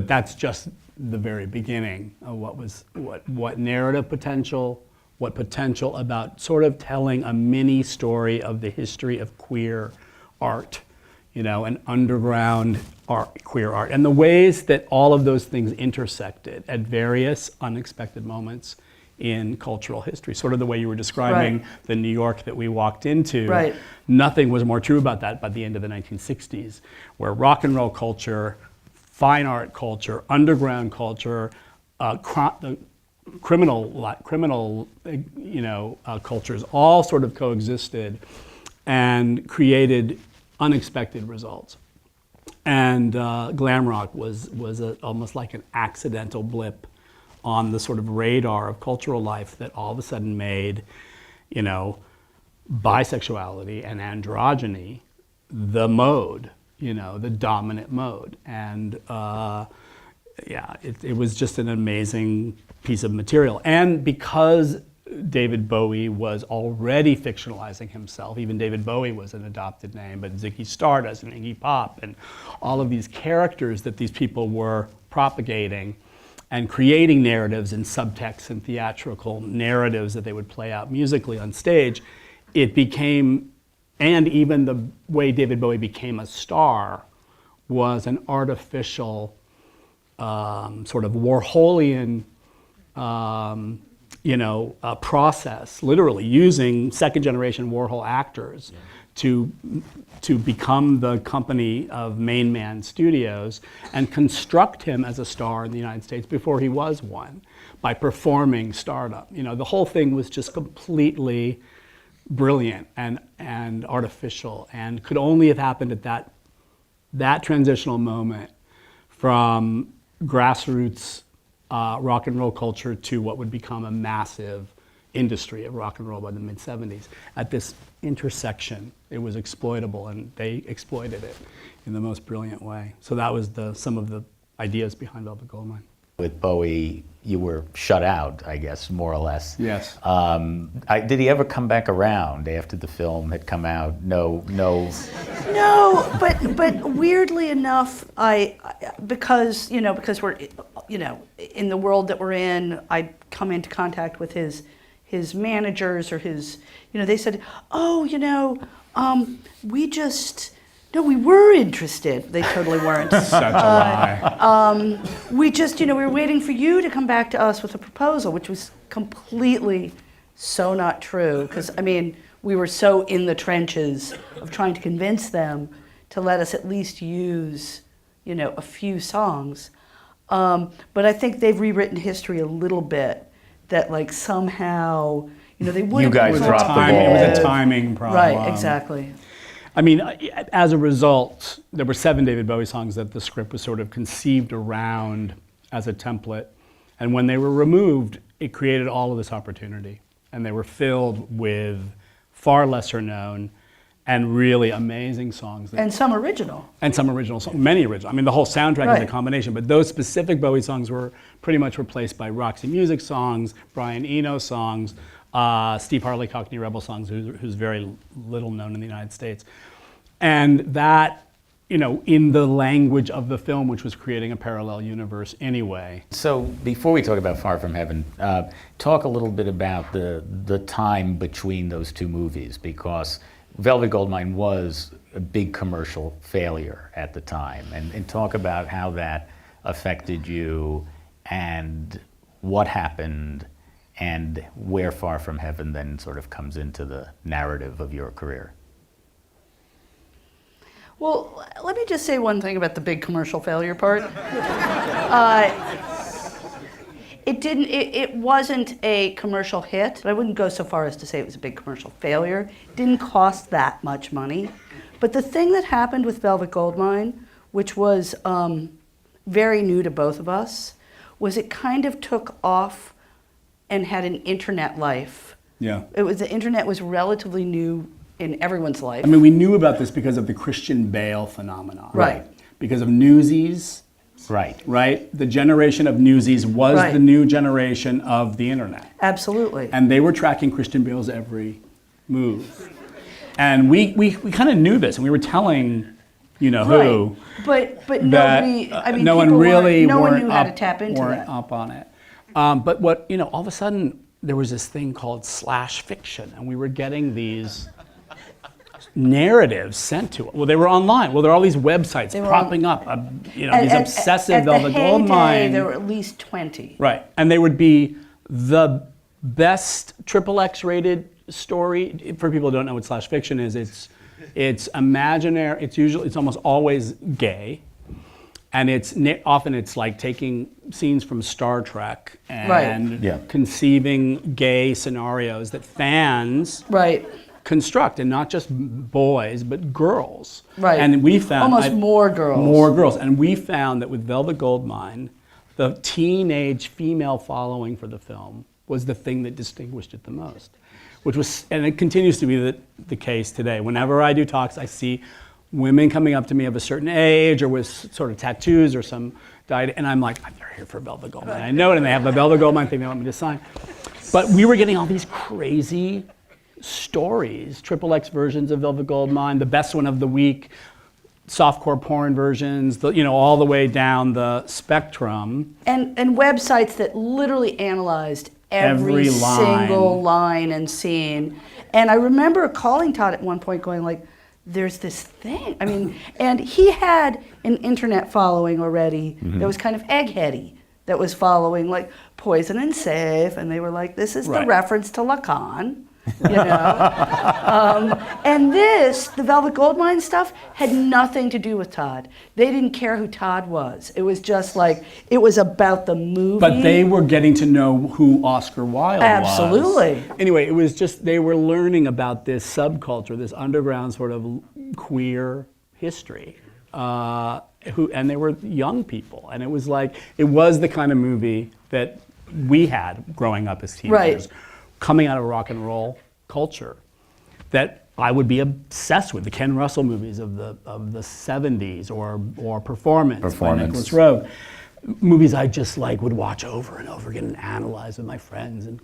that's just the very beginning of what narrative potential, what potential about sort of telling a mini story of the history of queer art, you know, and underground art, queer art, and the ways that all of those things intersected at various unexpected moments in cultural history, sort of the way you were describing the New York that we walked into. Right. Nothing was more true about that by the end of the 1960s, where rock and roll culture, fine art culture, underground culture, criminal you know, cultures all sort of coexisted and created unexpected results. And glam rock was almost like an accidental blip on the sort of radar of cultural life that all of a sudden made, you know, bisexuality and androgyny the mode, you know, the dominant mode. And it was just an amazing piece of material. And because David Bowie was already fictionalizing himself, even David Bowie was an adopted name, but Ziggy Stardust and Iggy Pop and all of these characters that these people were propagating and creating narratives and subtext and theatrical narratives that they would play out musically on stage, it became, and even the way David Bowie became a star was an artificial sort of Warholian process, literally using second-generation Warhol actors to become the company of Main Man Studios and construct him as a star in the United States before he was one, by performing Stardom. You know, the whole thing was just completely brilliant and artificial, and could only have happened at that transitional moment from grassroots rock and roll culture to what would become a massive industry of rock and roll by the mid-70s. At this intersection, it was exploitable, and they exploited it in the most brilliant way. So that was some of the ideas behind Velvet Goldmine. With Bowie, you were shut out, I guess, more or less. Yes. Did he ever come back around after the film had come out? No. No, but weirdly enough, because we're, you know, in the world that we're in, I come into contact with his managers or his, you know, they said, oh, you know, we just No, we were interested. They totally weren't. Such a lie. We just, we were waiting for you to come back to us with a proposal, which was completely so not true. Because, we were so in the trenches of trying to convince them to let us at least use, a few songs. But I think they've rewritten history a little bit, that like somehow, they wouldn't. You guys dropped the ball. It was a timing problem. Right, exactly. As a result, there were 7 David Bowie songs that the script was sort of conceived around as a template. And when they were removed, it created all of this opportunity. And they were filled with far lesser known and really amazing songs. And some original. And some original songs, many original. The whole soundtrack Right. is a combination, but those specific Bowie songs were pretty much replaced by Roxy Music songs, Brian Eno songs, Steve Harley Cockney Rebel songs, who's very little known in the United States. And that, in the language of the film, which was creating a parallel universe anyway. So before we talk about Far From Heaven, talk a little bit about the time between those two movies, because Velvet Goldmine was a big commercial failure at the time. And talk about how that affected you and what happened and where Far From Heaven then sort of comes into the narrative of your career. Well, let me just say one thing about the big commercial failure part. It wasn't a commercial hit, but I wouldn't go so far as to say it was a big commercial failure. It didn't cost that much money. But the thing that happened with Velvet Goldmine, which was very new to both of us, was it kind of took off and had an internet life. Yeah. The internet was relatively new in everyone's life. We knew about this because of the Christian Bale phenomenon. Right. Because of Newsies. Right? The generation of Newsies was Right. the new generation of the internet. Absolutely. And they were tracking Christian Bale's every move. And we kind of knew this, and we were telling, who. But that, nobody, no one really no one weren't knew how to tap into weren't that. up on it. But what, all of a sudden, there was this thing called slash fiction, and we were getting these narratives sent to us. Well, they were online. Well, there are all these websites propping up, these obsessive Velvet Goldmine. There were at least 20. Right, and they would be the best XXX rated story. For people who don't know what slash fiction is, it's imaginary. It's almost always gay. And often it's like taking scenes from Star Trek and conceiving gay scenarios that fans construct, and not just boys, but girls. Right. And we found almost more girls. More girls. And we found that with Velvet Goldmine, the teenage female following for the film was the thing that distinguished it the most. And it continues to be the case today. Whenever I do talks, I see women coming up to me of a certain age or with sort of tattoos or some diet, and I'm like, they're here for Velvet Goldmine. I know it, and they have the Velvet Goldmine thing they want me to sign. But we were getting all these crazy stories, XXX versions of Velvet Goldmine, the best one of the week, softcore porn versions, all the way down the spectrum. And websites that literally analyzed every single line and scene. And I remember calling Todd at one point going like, there's this thing. And he had an internet following already that was kind of eggheady, that was following like Poison and Safe, and they were like, this is the reference to Lacan. And the Velvet Goldmine stuff had nothing to do with Todd. They didn't care who Todd was. It was just like, it was about the movie. But they were getting to know who Oscar Wilde was. Absolutely. Anyway, it was just, they were learning about this subculture, this underground sort of queer history. And they were young people. And it was the kind of movie that we had growing up as teenagers. Coming out of rock and roll culture, that I would be obsessed with. The Ken Russell movies of the 70s, or Performance by Nicholas Roeg. Movies I just would watch over and over again and analyze with my friends, and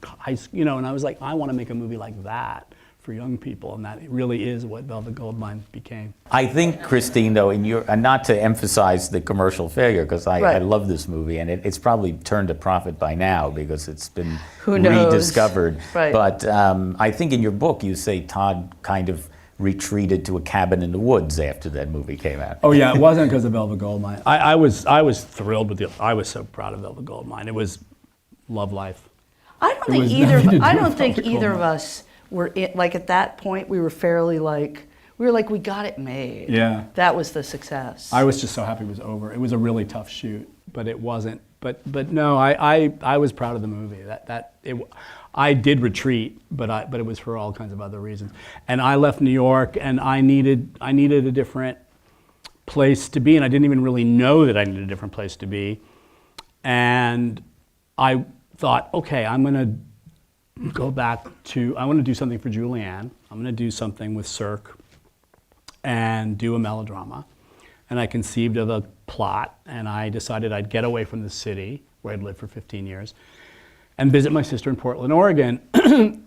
and I was like, I want to make a movie like that for young people, and that really is what Velvet Goldmine became. I think, Christine, though, and not to emphasize the commercial failure, because I love this movie, and it's probably turned a profit by now because it's been rediscovered. Right. But I think in your book you say Todd kind of retreated to a cabin in the woods after that movie came out. Oh yeah, it wasn't because of Velvet Goldmine. I was thrilled with I was so proud of Velvet Goldmine. It was love life. I don't think either of us were like at that point. We were fairly like we got it made. Yeah, that was the success. I was just so happy it was over. It was a really tough shoot, but it wasn't. But no, I was proud of the movie. I did retreat, but it was for all kinds of other reasons. And I left New York, and I needed a different place to be, and I didn't even really know that I needed a different place to be. And I thought, okay, I'm gonna go back to, I want to do something for Julianne. I'm gonna do something with Cirque and do a melodrama. And I conceived of a plot, and I decided I'd get away from the city where I'd lived for 15 years and visit my sister in Portland, Oregon,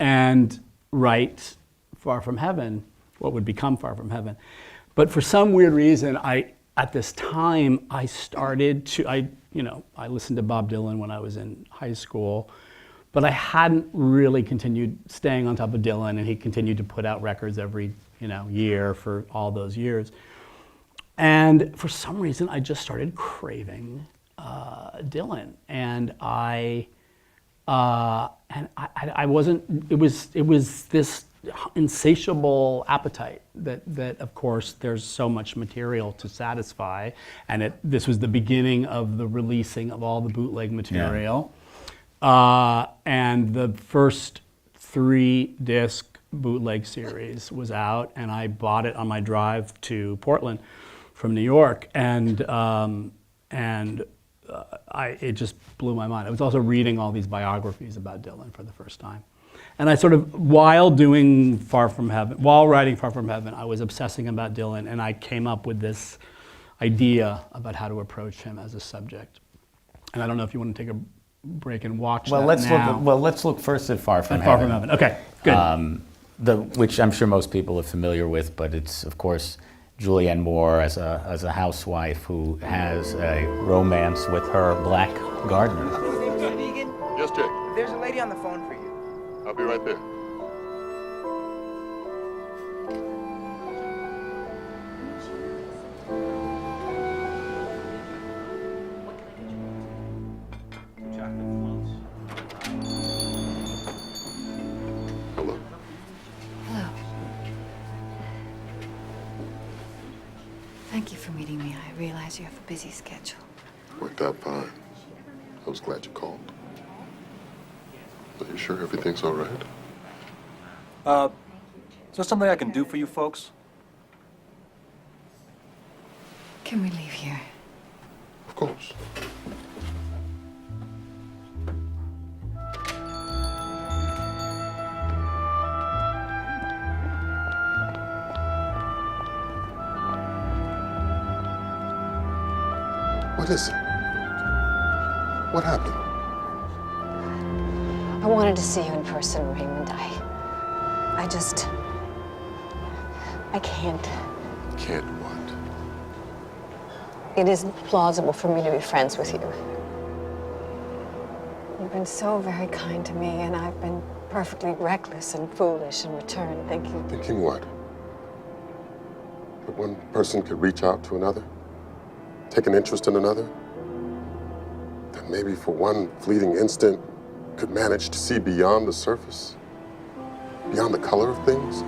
and write Far From Heaven, what would become Far From Heaven. But for some weird reason, at this time, I started to, I listened to Bob Dylan when I was in high school, but I hadn't really continued staying on top of Dylan, and he continued to put out records every year for all those years. And for some reason, I just started craving Dylan, and I wasn't. It was this insatiable appetite that of course there's so much material to satisfy, and this was the beginning of the releasing of all the bootleg material, and the first 3-disc bootleg series was out, and I bought it on my drive to Portland from New York, and it just blew my mind. I was also reading all these biographies about Dylan for the first time. And I sort of, while writing Far From Heaven, I was obsessing about Dylan, and I came up with this idea about how to approach him as a subject. And I don't know if you want to take a break and watch that now. Let's look first at Far From Heaven. Far From Heaven, okay, good. Which I'm sure most people are familiar with, but it's, of course, Julianne Moore as a housewife who has a romance with her black gardener. Yes, Jake. There's a lady on the phone for you. I'll be right there. Hello. Hello. Thank you for meeting me. I realize you have a busy schedule. Worked out fine. I was glad you called. Are you sure everything's all right? Is there something I can do for you folks? Can we leave here? Of course. What is it? What happened? I wanted to see you in person, Raymond. I can't. Can't what? It isn't plausible for me to be friends with you. You've been so very kind to me, and I've been perfectly reckless and foolish in return, thinking... Thinking what? That one person could reach out to another? Take an interest in another? That maybe for one fleeting instant could manage to see beyond the surface? Beyond the color of things?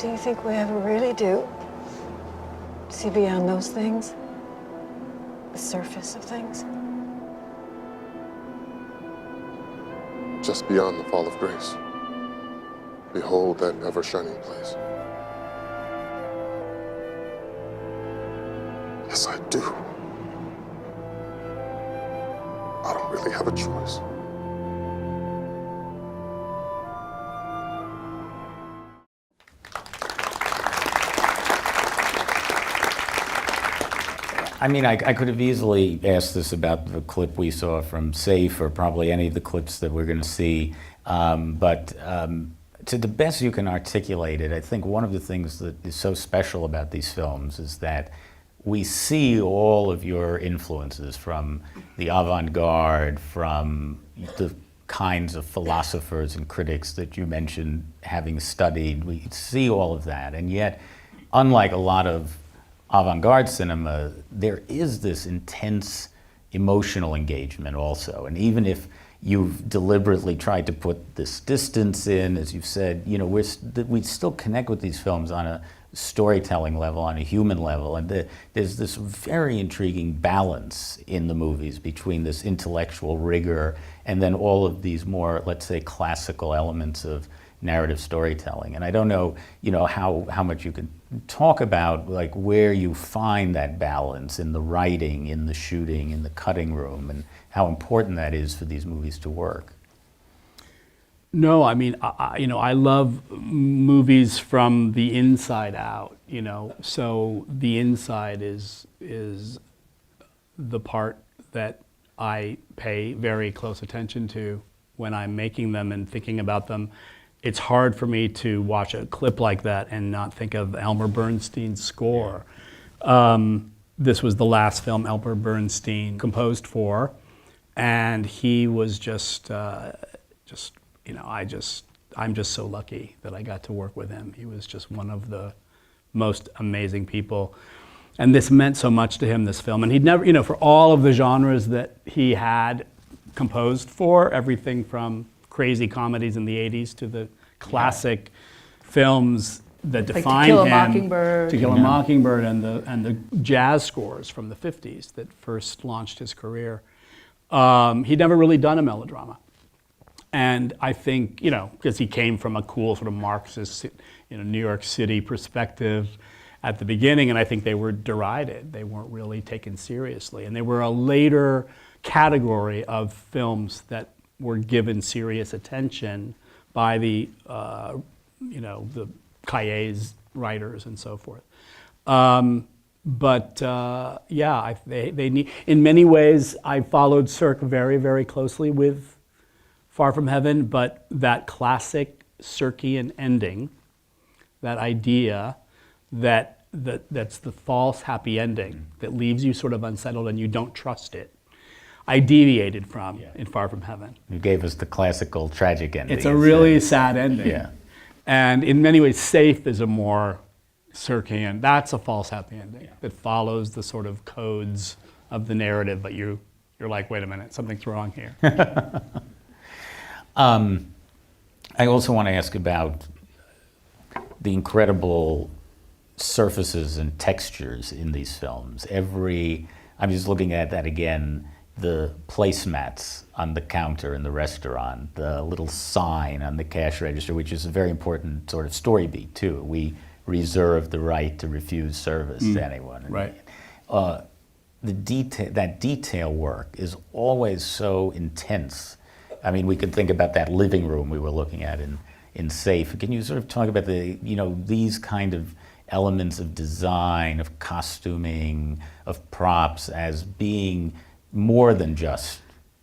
Do you think we ever really do? See beyond those things? The surface of things? Just beyond the fall of grace. Behold that ever-shining place. Yes, I do. I don't really have a choice. I mean, I could have easily asked this about the clip we saw from Safe, or probably any of the clips that we're going to see, but to the best you can articulate it, I think one of the things that is so special about these films is that we see all of your influences from the avant-garde, from the kinds of philosophers and critics that you mentioned having studied. We see all of that, and yet, unlike a lot of avant-garde cinema, there is this intense emotional engagement also. And even if you've deliberetely tried to put this distance in, as you've said, you know, we still connect with these films on a storytelling level, on a human level, and there's this very intriguing balance in the movies between this intellectual rigor and then all of these more, let's say, classical elements of narrative storytelling. And I don't know, you know, how much you can talk about like where you find that balance in the writing, in the shooting, in the cutting room, and how important that is for these movies to work. No, I mean, I love movies from the inside out, you know, so the inside is the part that I pay very close attention to when I'm making them and thinking about them. It's hard for me to watch a clip like that and not think of Elmer Bernstein's score. This was the last film Elmer Bernstein composed for, and he was just you know, I'm just so lucky that I got to work with him. He was just one of the most amazing people. And this meant so much to him, this film. And he'd never, you know, for all of the genres that he had composed for, everything from crazy comedies in the 80s to the classic films that defined him. To Kill a Mockingbird. To Kill a Mockingbird and the jazz scores from the 50s that first launched his career. He'd never really done a melodrama. And I think, you know, because he came from a cool sort of Marxist, you know, New York City perspective at the beginning, and I think they were derided. They weren't really taken seriously. And they were a later category of films that were given serious attention by the, you know, the cahiers writers and so forth. Yeah, they need, in many ways, I followed Cirque very, very closely with Far From Heaven, but that classic Circean ending, that idea that's the false happy ending that leaves you sort of unsettled and you don't trust it, I deviated from in Far From Heaven. You gave us the classical tragic ending. It's a really sad ending. Yeah. And in many ways, Safe is a more Circean, that's a false happy ending that follows the sort of codes of the narrative, but you're like, wait a minute, something's wrong here. I also want to ask about the incredible surfaces and textures in these films. I'm just looking at that again, the placemats on the counter in the restaurant, the little sign on the cash register, which is a very important sort of story beat too. We reserve the right to refuse service to anyone. Right. That detail work is always so intense. I mean, we could think about that living room we were looking at in Safe. Can you sort of talk about these kind of elements of design, of costuming, of props as being more than just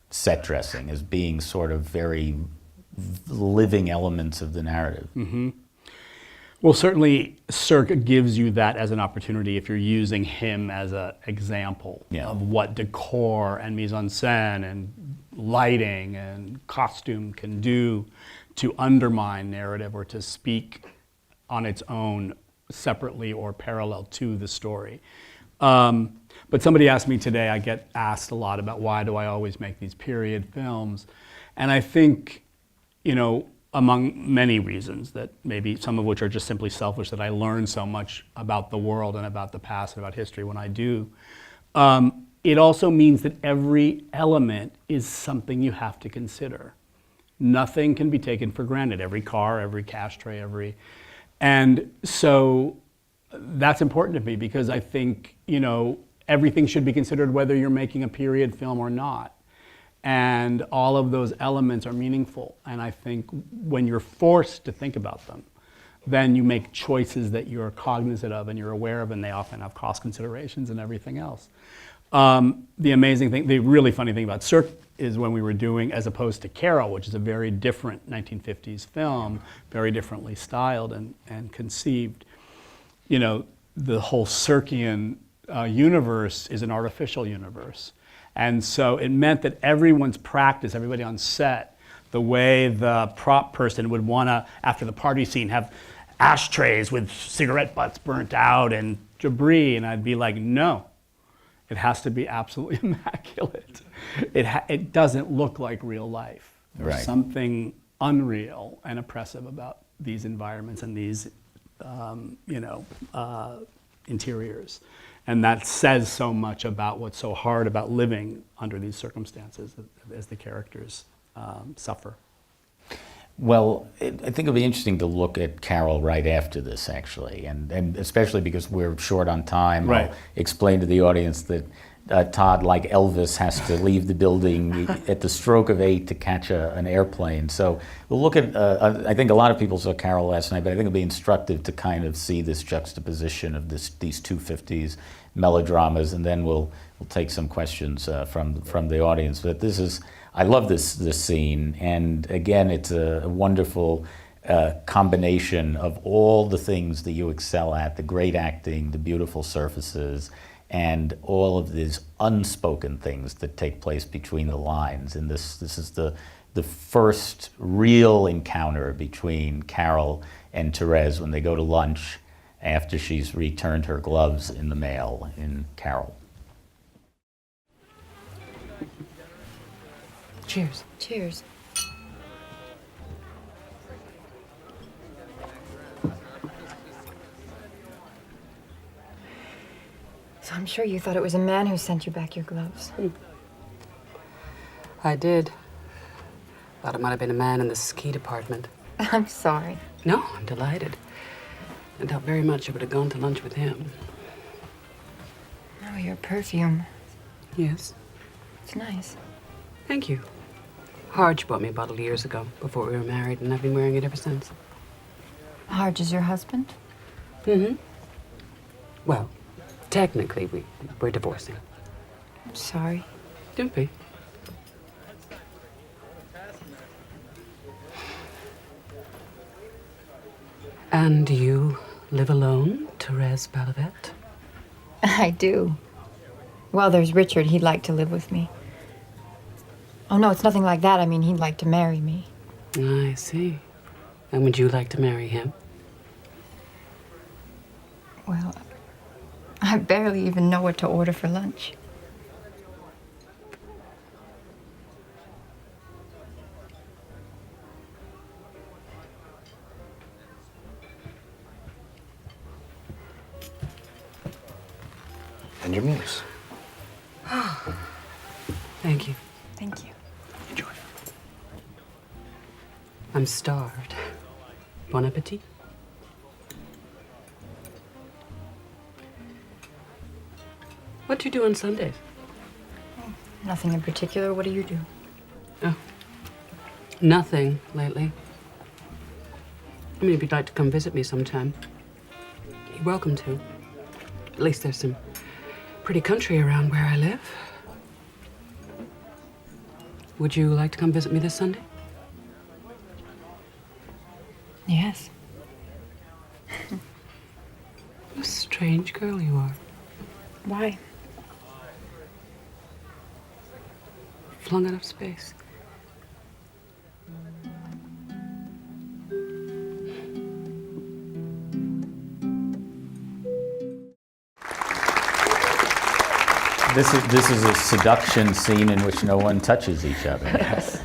set dressing, as being sort of very living elements of the narrative? Mm-hmm. Well, certainly Cirque gives you that as an opportunity if you're using him as an example of what decor and mise-en-scène and lighting and costume can do to undermine narrative or to speak on its own separately or parallel to the story. But somebody asked me today, I get asked a lot about why do I always make these period films? And I think, you know, among many reasons, that maybe some of which are just simply selfish, that I learn so much about the world and about the past and about history when I do. It also means that every element is something you have to consider. Nothing can be taken for granted. Every car, every cash tray, and so that's important to me because I think, you know, everything should be considered whether you're making a period film or not. And all of those elements are meaningful. And I think when you're forced to think about them, then you make choices that you're cognizant of and you're aware of, and they often have cost considerations and everything else. The amazing thing, the really funny thing about Cirque is when we were doing, as opposed to Carol, which is a very different 1950s film, very differently styled and conceived, you know, the whole Circean universe is an artificial universe. And so it meant that everyone's practice, everybody on set, the way the prop person would want to, after the party scene, have ashtrays with cigarette butts burnt out and debris, and I'd be like, no, it has to be absolutely immaculate. It doesn't look like real life. There's Right. something unreal and oppressive about these environments and these, interiors. And that says so much about what's so hard about living under these circumstances as the characters suffer. Well, I think it'll be interesting to look at Carol right after this, actually, and especially because we're short on time. Right. I'll explain to the audience that Todd, like Elvis, has to leave the building at the stroke of 8 to catch an airplane. So we'll look at, I think a lot of people saw Carol last night, but I think it'll be instructive to kind of see this juxtaposition of these two 50s melodramas, and then we'll take some questions from the audience. But this is, I love this scene, and again, it's a wonderful combination of all the things that you excel at, the great acting, the beautiful surfaces, and all of these unspoken things that take place between the lines. And this is the first real encounter between Carol and Therese when they go to lunch after she's returned her gloves in the mail in Carol. Cheers. Cheers. So I'm sure you thought it was a man who sent you back your gloves. I did. Thought it might have been a man in the ski department. I'm sorry. No, I'm delighted. I doubt very much I would have gone to lunch with him. Oh, your perfume. Yes. It's nice. Thank you. Harge bought me a bottle years ago, before we were married, and I've been wearing it ever since. Harge is your husband? Mm-hmm. Well, technically, we're divorcing. I'm sorry. Don't be. And you live alone, Therese Balavet? I do. Well, there's Richard. He'd like to live with me. Oh, no, it's nothing like that. I mean, he'd like to marry me. I see. And would you like to marry him? Well, I barely even know what to order for lunch. And your muse. Thank you. Thank you. Enjoy. I'm starved. Bon appetit. What do you do on Sundays? Nothing in particular. What do you do? Oh, nothing lately. I mean, if you'd like to come visit me sometime, you're welcome to. At least there's some pretty country around where I live. Would you like to come visit me this Sunday? Yes. What a strange girl you are. Why? Flung out of space. This is a seduction scene in which no one touches each other. Yes.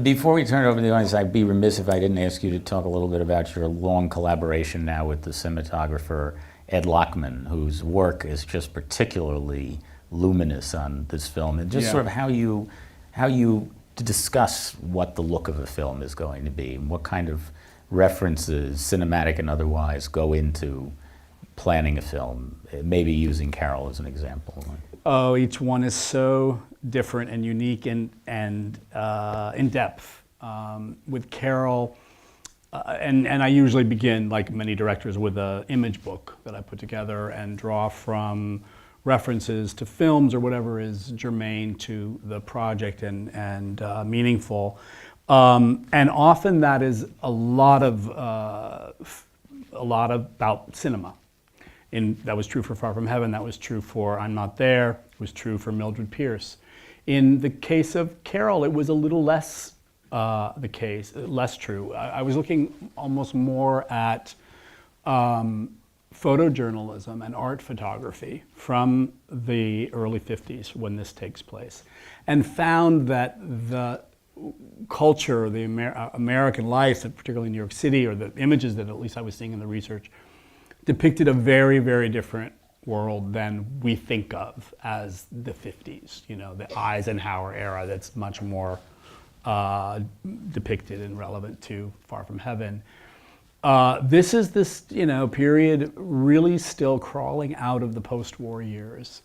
Before we turn it over to the audience, I'd be remiss if I didn't ask you to talk a little bit about your long collaboration now with the cinematographer Ed Lachman, whose work is just particularly luminous on this film, and just sort of how you discuss what the look of a film is going to be, and what kind of references, cinematic and otherwise, go into planning a film, maybe using Carol as an example. Oh, each one is so different and unique and in depth. With Carol, and I usually begin, like many directors, with an image book that I put together and draw from references to films or whatever is germane to the project and meaningful. And often that is a lot about cinema. That was true for Far From Heaven, that was true for I'm Not There, it was true for Mildred Pierce. In the case of Carol, it was a little less the case, less true. I was looking almost more at photojournalism and art photography from the early 50s when this takes place, and found that the culture, the American life, particularly in New York City, or the images that at least I was seeing in the research, depicted a very, very different world than we think of as the 50s, you know, the Eisenhower era that's much more depicted and relevant to Far From Heaven. This is this, you know, period really still crawling out of the post-war years,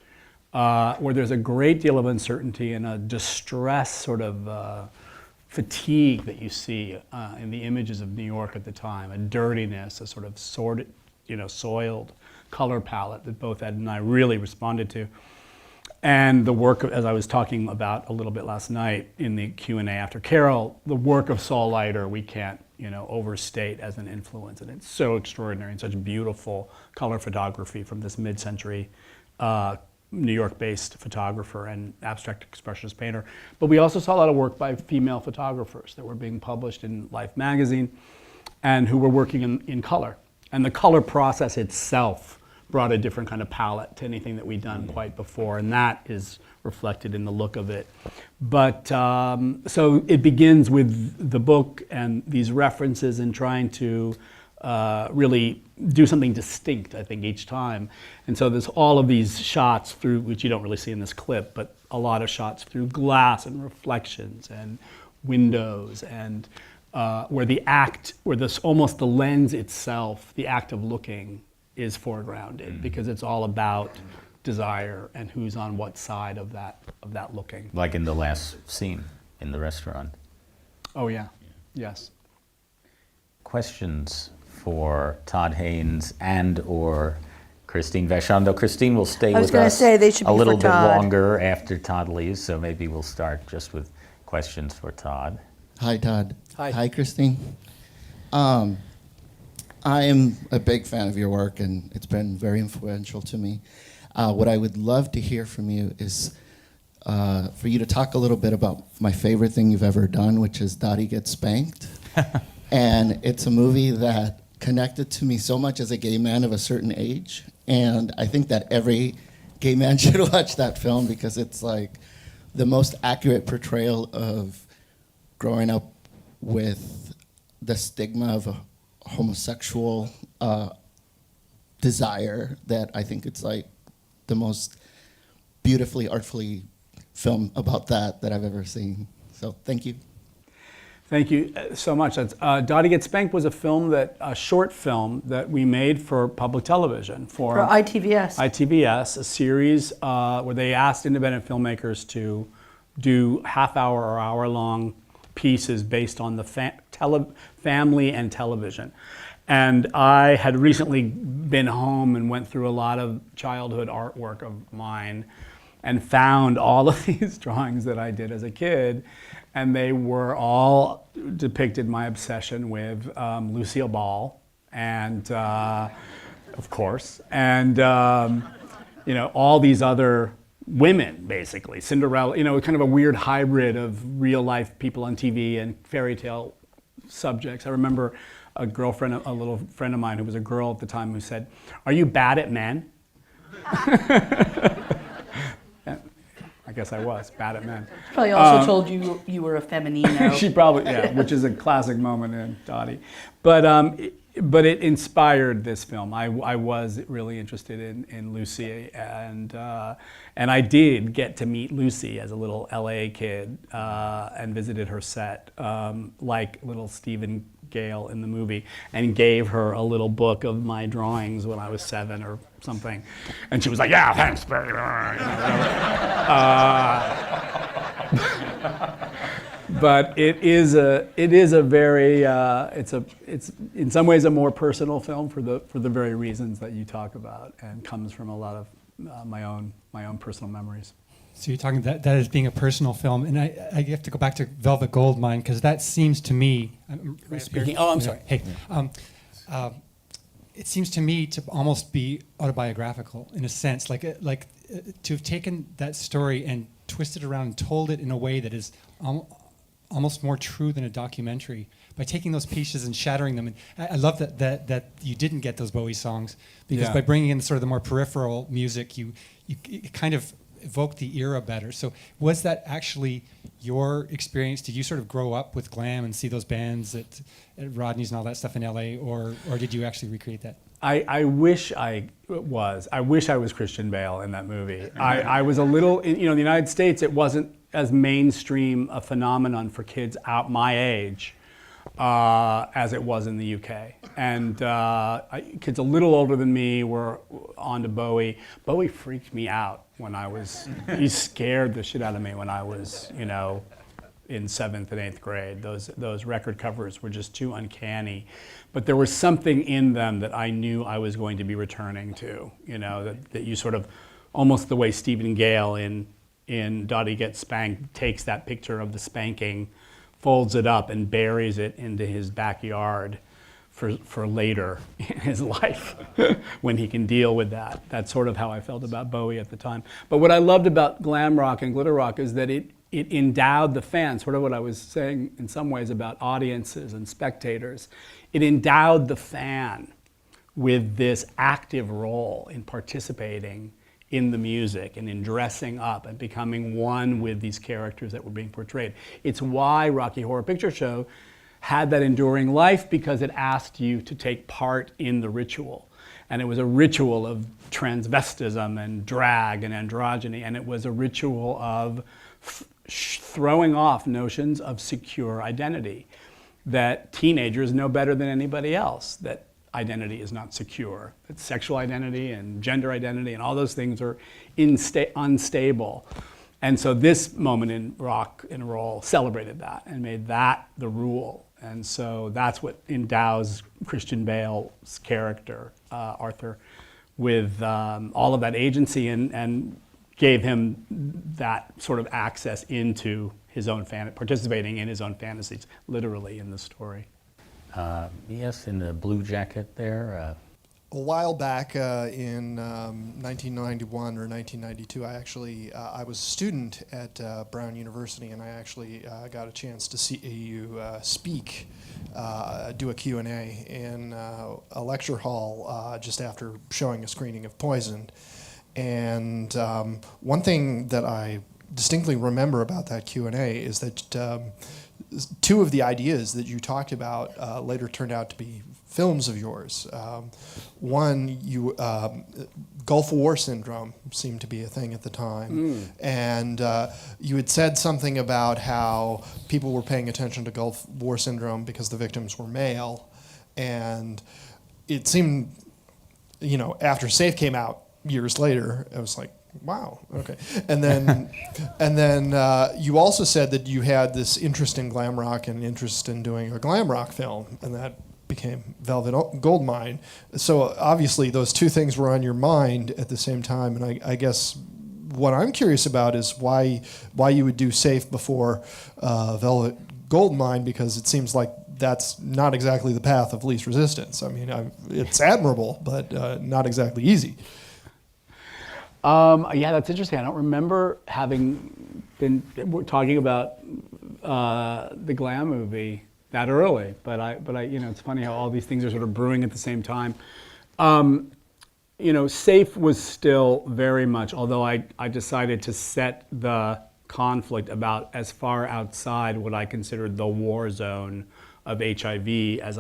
where there's a great deal of uncertainty and a distress, sort of fatigue that you see in the images of New York at the time, a dirtiness, a sort of sordid, you know, soiled color palette that both Ed and I really responded to. And the work of, as I was talking about a little bit last night in the Q&A after Carol, the work of Saul Leiter we can't, you know, overstate as an influence. And it's so extraordinary and such beautiful color photography from this mid-century New York-based photographer and abstract expressionist painter. But we also saw a lot of work by female photographers that were being published in Life magazine and who were working in color. And the color process itself brought a different kind of palette to anything that we'd done quite before, and that is reflected in the look of it. But so it begins with the book and these references and trying to really do something distinct, I think, each time. And so there's all of these shots through, which you don't really see in this clip, but a lot of shots through glass and reflections and windows, and where this almost the lens itself, the act of looking, is foregrounded, because it's all about desire and who's on what side of that looking. Like in the last scene in the restaurant. Oh yeah, yes. Questions for Todd Haynes and or Christine Vachon, though Christine will stay with us a little bit longer after Todd leaves, so maybe we'll start just with questions for Todd. Hi, Todd. Hi. Hi, Christine. I am a big fan of your work, and it's been very influential to me. What I would love to hear from you is for you to talk a little bit about my favorite thing you've ever done, which is Dottie Gets Spanked. And it's a movie that connected to me so much as a gay man of a certain age. And I think that every gay man should watch that film, because it's like the most accurate portrayal of growing up with the stigma of a homosexual desire, that I think it's like the most beautifully, artfully film about that I've ever seen. So thank you. Thank you so much. Dottie Gets Spanked was a short film that we made for public television. For ITVS. ITVS, a series where they asked independent filmmakers to do half-hour or hour-long pieces based on the family and television. And I had recently been home and went through a lot of childhood artwork of mine and found all of these drawings that I did as a kid, and they were all depicted my obsession with Lucille Ball, and of course, and you know, all these other women, basically. Cinderella, you know, kind of a weird hybrid of real life people on TV and fairy tale subjects. I remember a little friend of mine who was a girl at the time, who said, "Are you bad at men?" I guess I was bad at men. She probably also told you you were a feminino. She probably, yeah, which is a classic moment in Dottie. But it inspired this film. I was really interested in Lucy, and I did get to meet Lucy as a little LA kid and visited her set, like little Stephen Gale in the movie, and gave her a little book of my drawings when I was 7 or something, and she was like, "Yeah, thanks, baby." But it is a very it's in some ways a more personal film for the very reasons that you talk about, and comes from a lot of my own personal memories. So you're talking that as being a personal film, and I have to go back to Velvet Goldmine, because that seems to me. Speaking. Oh, I'm sorry. Hey, it seems to me to almost be autobiographical in a sense, like to have taken that story and twisted around and told it in a way that is almost more true than a documentary by taking those pieces and shattering them. And I love that you didn't get those Bowie songs because by bringing in sort of the more peripheral music, you kind of evoked the era better. So was that actually your experience? Did you sort of grow up with glam and see those bands at Rodney's and all that stuff in LA, or did you actually recreate that? I wish I was. I wish I was Christian Bale in that movie. I was a little, in the United States, it wasn't as mainstream a phenomenon for kids out my age as it was in the UK. And kids a little older than me were onto Bowie. Bowie freaked me out when I was, he scared the shit out of me when I was, in 7th and 8th grade. Those record covers were just too uncanny. But there was something in them that I knew I was going to be returning to, that you sort of, almost the way Stephen Gale in Dottie Gets Spanked takes that picture of the spanking, folds it up and buries it into his backyard for later in his life when he can deal with that. That's sort of how I felt about Bowie at the time. But what I loved about glam rock and glitter rock is that it endowed the fans, sort of what I was saying in some ways about audiences and spectators. It endowed the fan with this active role in participating in the music and in dressing up and becoming one with these characters that were being portrayed. It's why Rocky Horror Picture Show had that enduring life, because it asked you to take part in the ritual. And it was a ritual of transvestism and drag and androgyny, and it was a ritual of throwing off notions of secure identity, that teenagers know better than anybody else that identity is not secure, that sexual identity and gender identity and all those things are unstable. And so this moment in rock and roll celebrated that and made that the rule. And so that's what endows Christian Bale's character, Arthur, with all of that agency and gave him that sort of access into his own participating in his own fantasies, literally in the story. Yes, in the blue jacket there. A while back in 1991 or 1992, I was a student at Brown University, and I actually got a chance to see you speak, do a Q&A in a lecture hall just after showing a screening of Poisoned. And one thing that I distinctly remember about that Q&A is that two of the ideas that you talked about later turned out to be films of yours. One, Gulf War syndrome seemed to be a thing at the time. And you had said something about how people were paying attention to Gulf War syndrome because the victims were male. And it seemed, after Safe came out years later, I was like, wow, okay. And then you also said that you had this interest in glam rock and interest in doing a glam rock film, and that became Velvet Goldmine. So obviously those two things were on your mind at the same time, and I guess what I'm curious about is why you would do Safe before Velvet Goldmine, because it seems like that's not exactly the path of least resistance. I mean, it's admirable, but not exactly easy. Yeah, that's interesting. I don't remember having been talking about the glam movie that early, but I, it's funny how all these things are sort of brewing at the same time. Safe was still very much, although I decided to set the conflict about as far outside what I considered the war zone of HIV as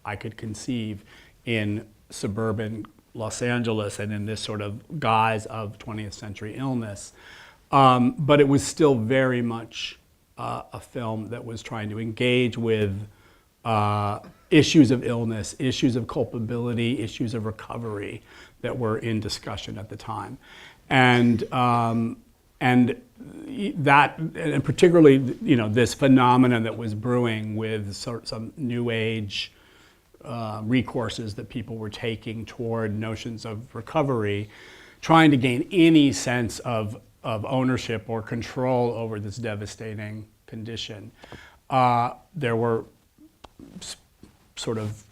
I could conceive in suburban Los Angeles and in this sort of guise of 20th century illness. But it was still very much a film that was trying to engage with issues of illness, issues of culpability, issues of recovery that were in discussion at the time. And particularly, this phenomenon that was brewing with some new age recourses that people were taking toward notions of recovery, trying to gain any sense of ownership or control over this devastating condition. There were sort of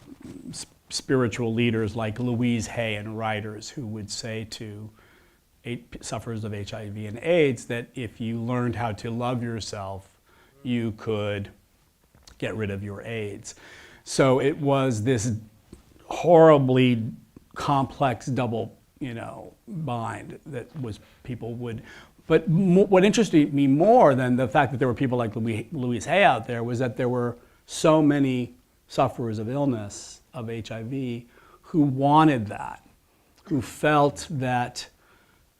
spiritual leaders like Louise Hay and writers who would say to sufferers of HIV and AIDS that if you learned how to love yourself, you could get rid of your AIDS. So it was this horribly complex double, bind that was people would. But what interested me more than the fact that there were people like Louise Hay out there was that there were so many sufferers of illness, of HIV, who wanted that, who felt that,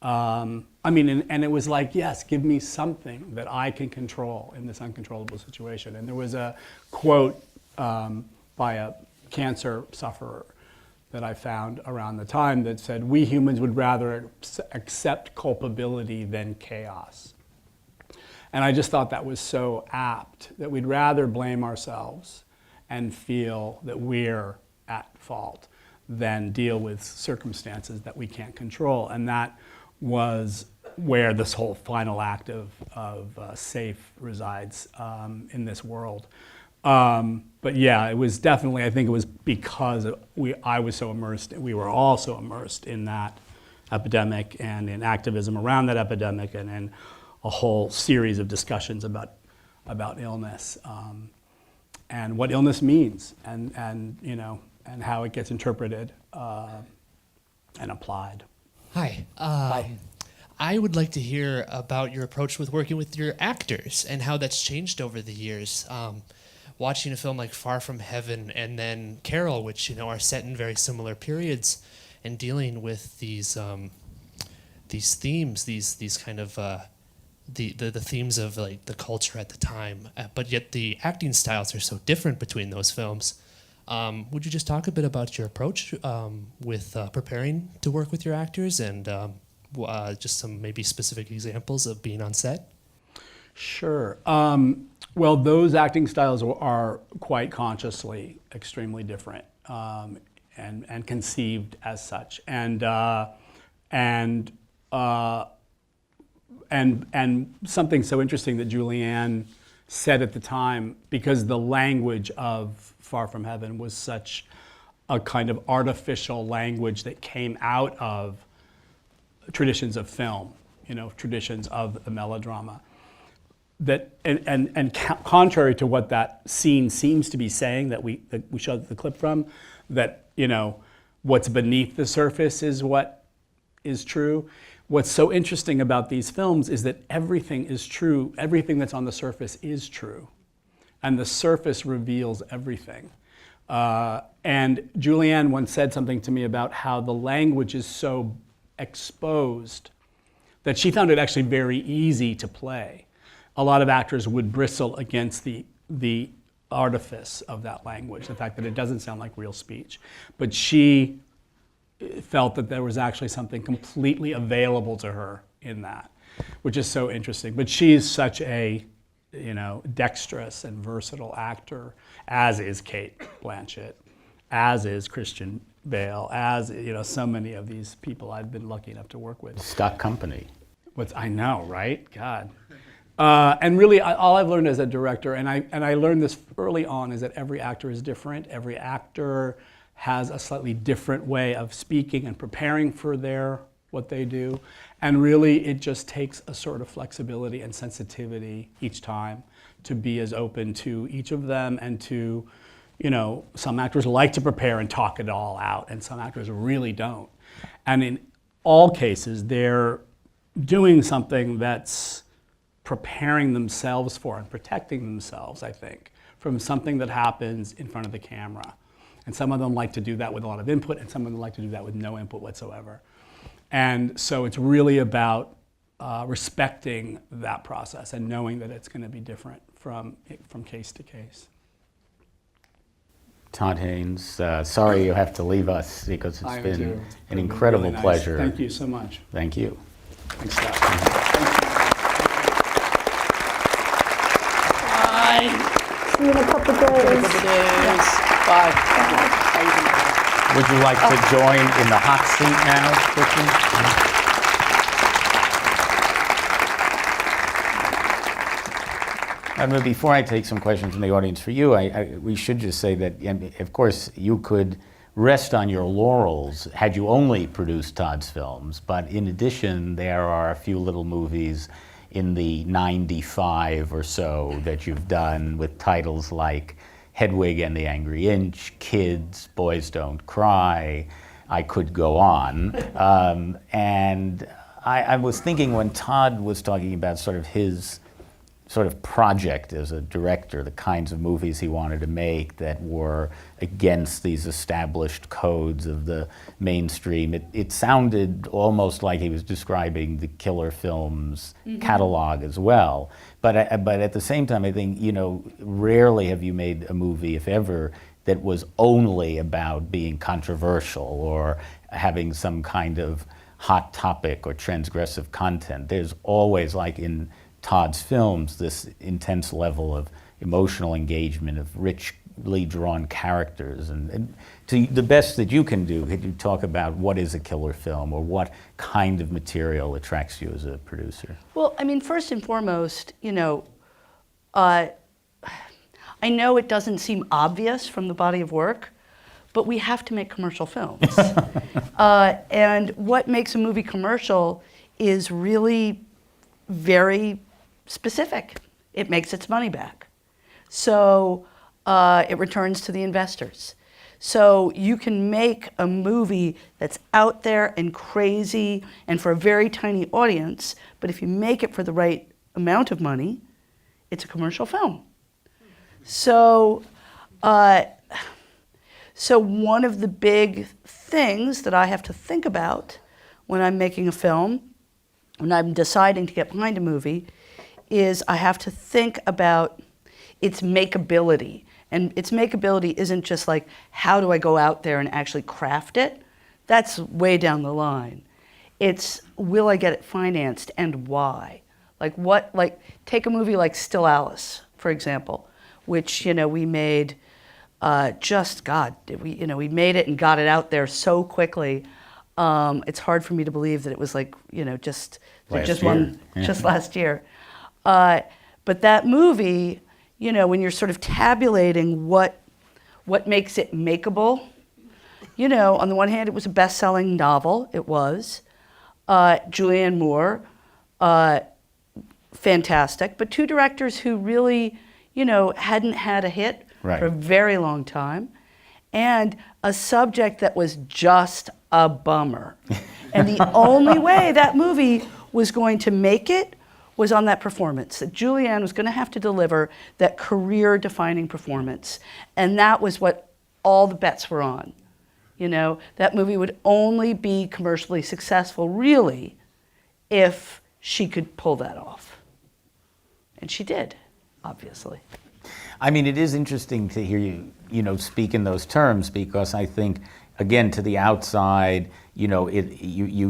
and it was like, yes, give me something that I can control in this uncontrollable situation. And there was a quote by a cancer sufferer that I found around the time that said, we humans would rather accept culpability than chaos. And I just thought that was so apt, that we'd rather blame ourselves and feel that we're at fault than deal with circumstances that we can't control. And that was where this whole final act of SAFE resides in this world. But yeah, it was definitely, I think it was because I was so immersed, we were all so immersed in that epidemic and in activism around that epidemic and in a whole series of discussions about illness and what illness means and how it gets interpreted and applied. Hi. I would like to hear about your approach with working with your actors and how that's changed over the years. Watching a film like Far From Heaven and then Carol, which are set in very similar periods, and dealing with these themes, these kind of the themes of like the culture at the time, but yet the acting styles are so different between those films. Would you just talk a bit about your approach with preparing to work with your actors and just some maybe specific examples of being on set? Sure. Well, those acting styles are quite consciously extremely different and conceived as such. And something so interesting that Julianne said at the time, because the language of Far From Heaven was such a kind of artificial language that came out of traditions of film, traditions of the melodrama. That and contrary to what that scene seems to be saying that we showed the clip from, that what's beneath the surface is what is true. What's so interesting about these films is that everything is true. Everything that's on the surface is true, and the surface reveals everything. And Julianne once said something to me about how the language is so exposed that she found it actually very easy to play. A lot of actors would bristle against the artifice of that language, the fact that it doesn't sound like real speech. But she felt that there was actually something completely available to her in that, which is so interesting. But she's such a dexterous and versatile actor, as is Cate Blanchett, as is Christian Bale, as so many of these people I've been lucky enough to work with. Stock company. I know, right? God. And really, all I've learned as a director, and I learned this early on, is that every actor is different. Every actor has a slightly different way of speaking and preparing for what they do. And really, it just takes a sort of flexibility and sensitivity each time to be as open to each of them and to, some actors like to prepare and talk it all out, and some actors really don't. And in all cases, they're doing something that's preparing themselves for and protecting themselves, I think, from something that happens in front of the camera. And some of them like to do that with a lot of input, and some of them like to do that with no input whatsoever. And so it's really about respecting that process and knowing that it's going to be different from case to case. Todd Haynes, sorry you have to leave us because it's been an incredible really nice. pleasure. Thank you so much. Thank you. Thanks, Todd. See you in a couple days. Bye. Would you like to join in the hot seat now, Vicky? Before I take some questions from the audience for you, we should just say that, of course, you could rest on your laurels had you only produced Todd's films, but in addition, there are a few little movies in the 95 or so that you've done with titles like Hedwig and the Angry Inch, Kids, Boys Don't Cry. I could go on. And I was thinking when Todd was talking about sort of his sort of project as a director, the kinds of movies he wanted to make that were against these established codes of the mainstream, it sounded almost like he was describing the killer films catalog as well. But at the same time, I think, you know, rarely have you made a movie, if ever, that was only about being controversial or having some kind of hot topic or transgressive content. There's always, like in Todd's films, this intense level of emotional engagement, of richly drawn characters. And to the best that you can do, could you talk about what is a killer film, or what kind of material attracts you as a producer? Well, I mean, first and foremost, you know, I know it doesn't seem obvious from the body of work, but we have to make commercial films. And what makes a movie commercial is really very specific. It makes its money back. So it returns to the investors. So you can make a movie that's out there and crazy and for a very tiny audience, but if you make it for the right amount of money, it's a commercial film. So, so one of the big things that I have to think about when I'm making a film, when I'm deciding to get behind a movie, is I have to think about its makeability. And its makeability isn't just like, how do I go out there and actually craft it? That's way down the line. It's, will I get it financed and why? Like take a movie like Still Alice, for example, which, you know, we made we made it and got it out there so quickly. It's hard for me to believe that it was like, you know, just last year. But that movie, you know, when you're sort of tabulating what makes it makeable, you know, on the one hand, it was a best-selling novel. It was. Julianne Moore, fantastic. But two directors who really, you know, hadn't had a hit for a very long time. And a subject that was just a bummer. And the only way that movie was going to make it was on that performance. That Julianne was going to have to deliver that career-defining performance. And that was what all the bets were on. You know, that movie would only be commercially successful, really, if she could pull that off. And she did, obviously. I mean, it is interesting to hear you, you know, speak in those terms, because I think, again, to the outside, you know, you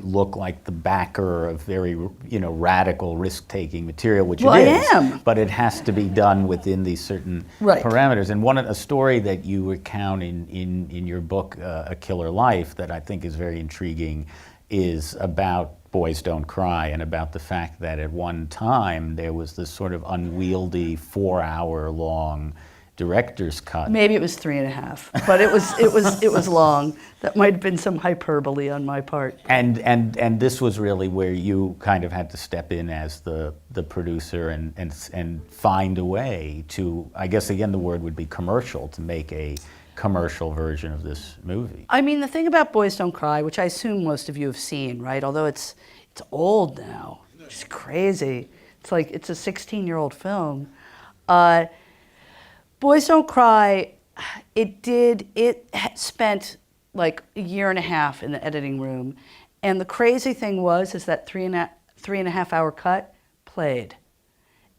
look like the backer of very, you know, radical risk-taking material, which it is. I am. But it has to be done within these certain parameters. And a story that you recount in your book, A Killer Life, that I think is very intriguing, is about Boys Don't Cry, and about the fact that at one time there was this sort of unwieldy 4-hour-long director's cut. Maybe it was 3.5, but it was long. That might have been some hyperbole on my part. And this was really where you kind of had to step in as the producer and find a way to, I guess again the word would be commercial, to make a commercial version of this movie. I mean, the thing about Boys Don't Cry, which I assume most of you have seen, right? Although it's old now, it's crazy. It's like it's a 16-year-old film. Boys Don't Cry, it spent like a year and a half in the editing room. And the crazy thing is that 3.5 hour cut played.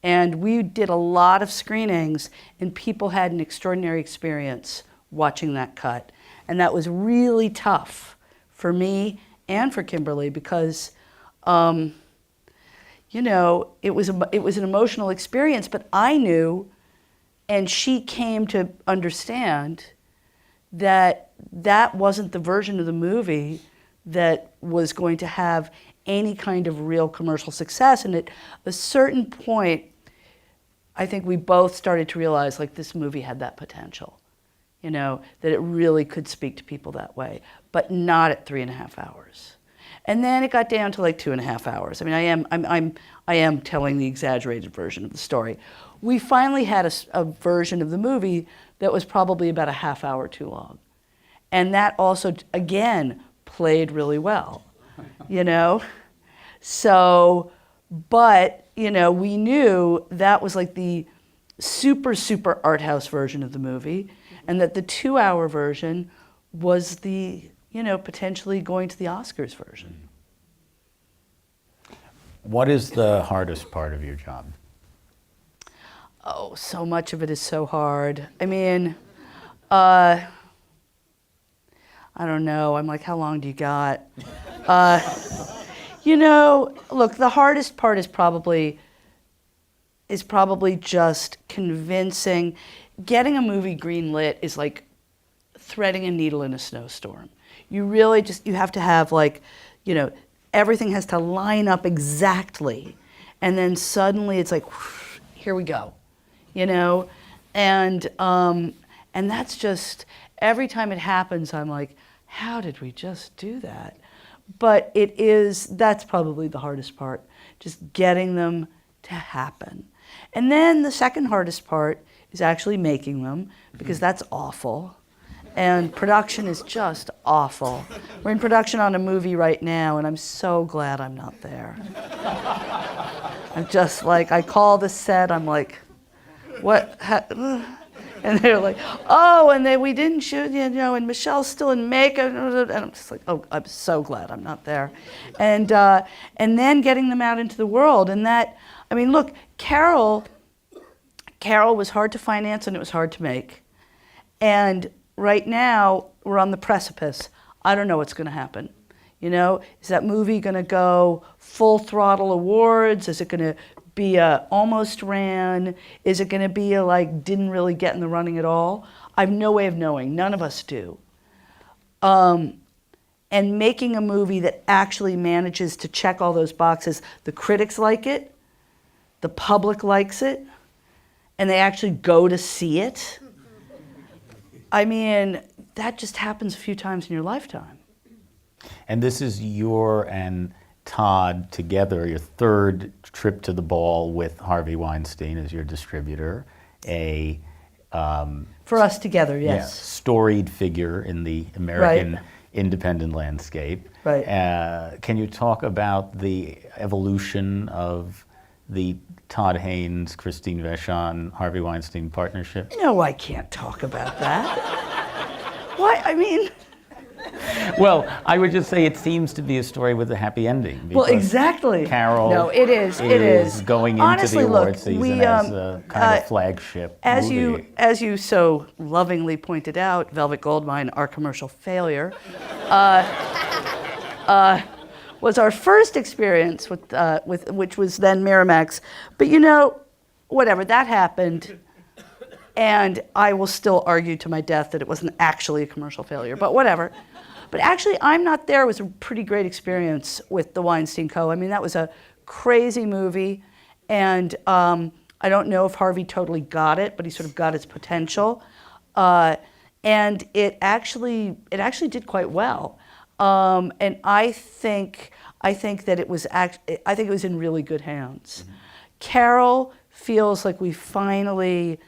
And we did a lot of screenings, and people had an extraordinary experience watching that cut. And that was really tough for me and for Kimberly, because, you know, it was an emotional experience, but I knew, and she came to understand, that that wasn't the version of the movie that was going to have any kind of real commercial success. And at a certain point, I think we both started to realize, like, this movie had that potential, you know, that it really could speak to people that way, but not at 3.5 hours. And then it got down to like 2.5 hours. I mean, I am telling the exaggerated version of the story. We finally had a version of the movie that was probably about a half hour too long. And that also, again, played really well, you know? So, but, you know, we knew that was like the super, super art house version of the movie, and that the 2-hour version was the, you know, potentially going to the Oscars version. What is the hardest part of your job? Oh, so much of it is so hard. I mean, I don't know. I'm like, how long do you got? You know, look, the hardest part is probably just convincing. Getting a movie greenlit is like threading a needle in a snowstorm. You really you have to have like, you know, everything has to line up exactly. And then suddenly it's like, whoosh, here we go, you know? And that's just, every time it happens, I'm like, how did we just do that? But that's probably the hardest part, just getting them to happen. And then the second hardest part is actually making them, because that's awful. And production is just awful. We're in production on a movie right now, and I'm so glad I'm not there. I'm just like, I call the set, I'm like, what? And they're like, oh, and we didn't shoot, you know, and Michelle's still in makeup. And I'm just like, oh, I'm so glad I'm not there. And then getting them out into the world. And that, I mean, look, Carol was hard to finance and it was hard to make. And right now, we're on the precipice. I don't know what's going to happen. You know, is that movie going to go full throttle awards? Is it going to be almost ran? Is it going to be like didn't really get in the running at all? I have no way of knowing. None of us do. And making a movie that actually manages to check all those boxes. The critics like it, the public likes it, and they actually go to see it. I mean, that just happens a few times in your lifetime. And this is your and Todd together, your third trip to the ball with Harvey Weinstein as your distributor, for us together, yes. Yeah, storied figure in the American independent landscape. Right. Can you talk about the evolution of the Todd Haynes, Christine Vachon, Harvey Weinstein partnership? No, I can't talk about that. Why? I mean... Well, I would just say it seems to be a story with a happy ending. Well, exactly. Carol no, it is going into honestly, the award look, season as a kind of flagship movie. As you so lovingly pointed out, Velvet Goldmine, our commercial failure, was our first experience with which was then Miramax. But you know, whatever, that happened. And I will still argue to my death that it wasn't actually a commercial failure, but whatever. But actually, I'm Not There was a pretty great experience with the Weinstein Co. I mean, that was a crazy movie, and I don't know if Harvey totally got it, but he sort of got its potential. And it actually did quite well. And I think that it was in really good hands. Mm-hmm. Carol feels like we finally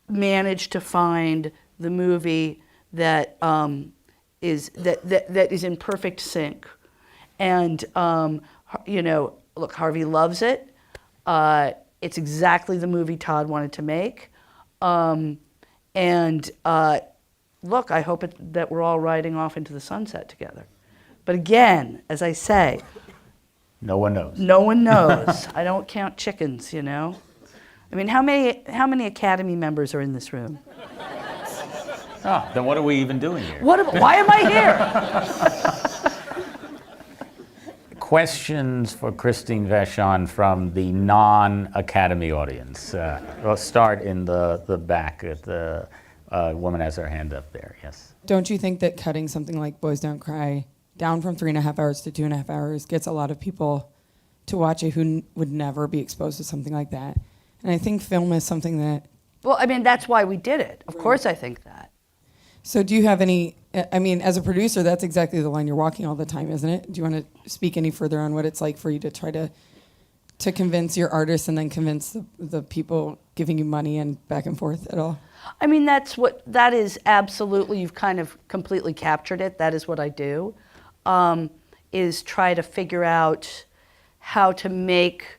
managed to find the movie that is in perfect sync, and you know, look, Harvey loves it. It's exactly the movie Todd wanted to make, and look, I hope that we're all riding off into the sunset together. But again, as I say, no one knows. No one knows. I don't count chickens, you know. I mean, how many Academy members are in this room? Oh, then what are we even doing here? Why am I here? Questions for Christine Vachon from the non-Academy audience. We'll start in the back. The woman has her hand up there. Yes. Don't you think that cutting something like Boys Don't Cry down from 3.5 hours to 2.5 hours gets a lot of people to watch it who would never be exposed to something like that? And I think film is something that... Well, I mean, that's why we did it. Of course I think that. So do you have any, I mean, as a producer, that's exactly the line you're walking all the time, isn't it? Do you want to speak any further on what it's like for you to try to convince your artists and then convince the people giving you money and back and forth at all? I mean, that is absolutely, you've kind of completely captured it. That is what I do, is try to figure out how to make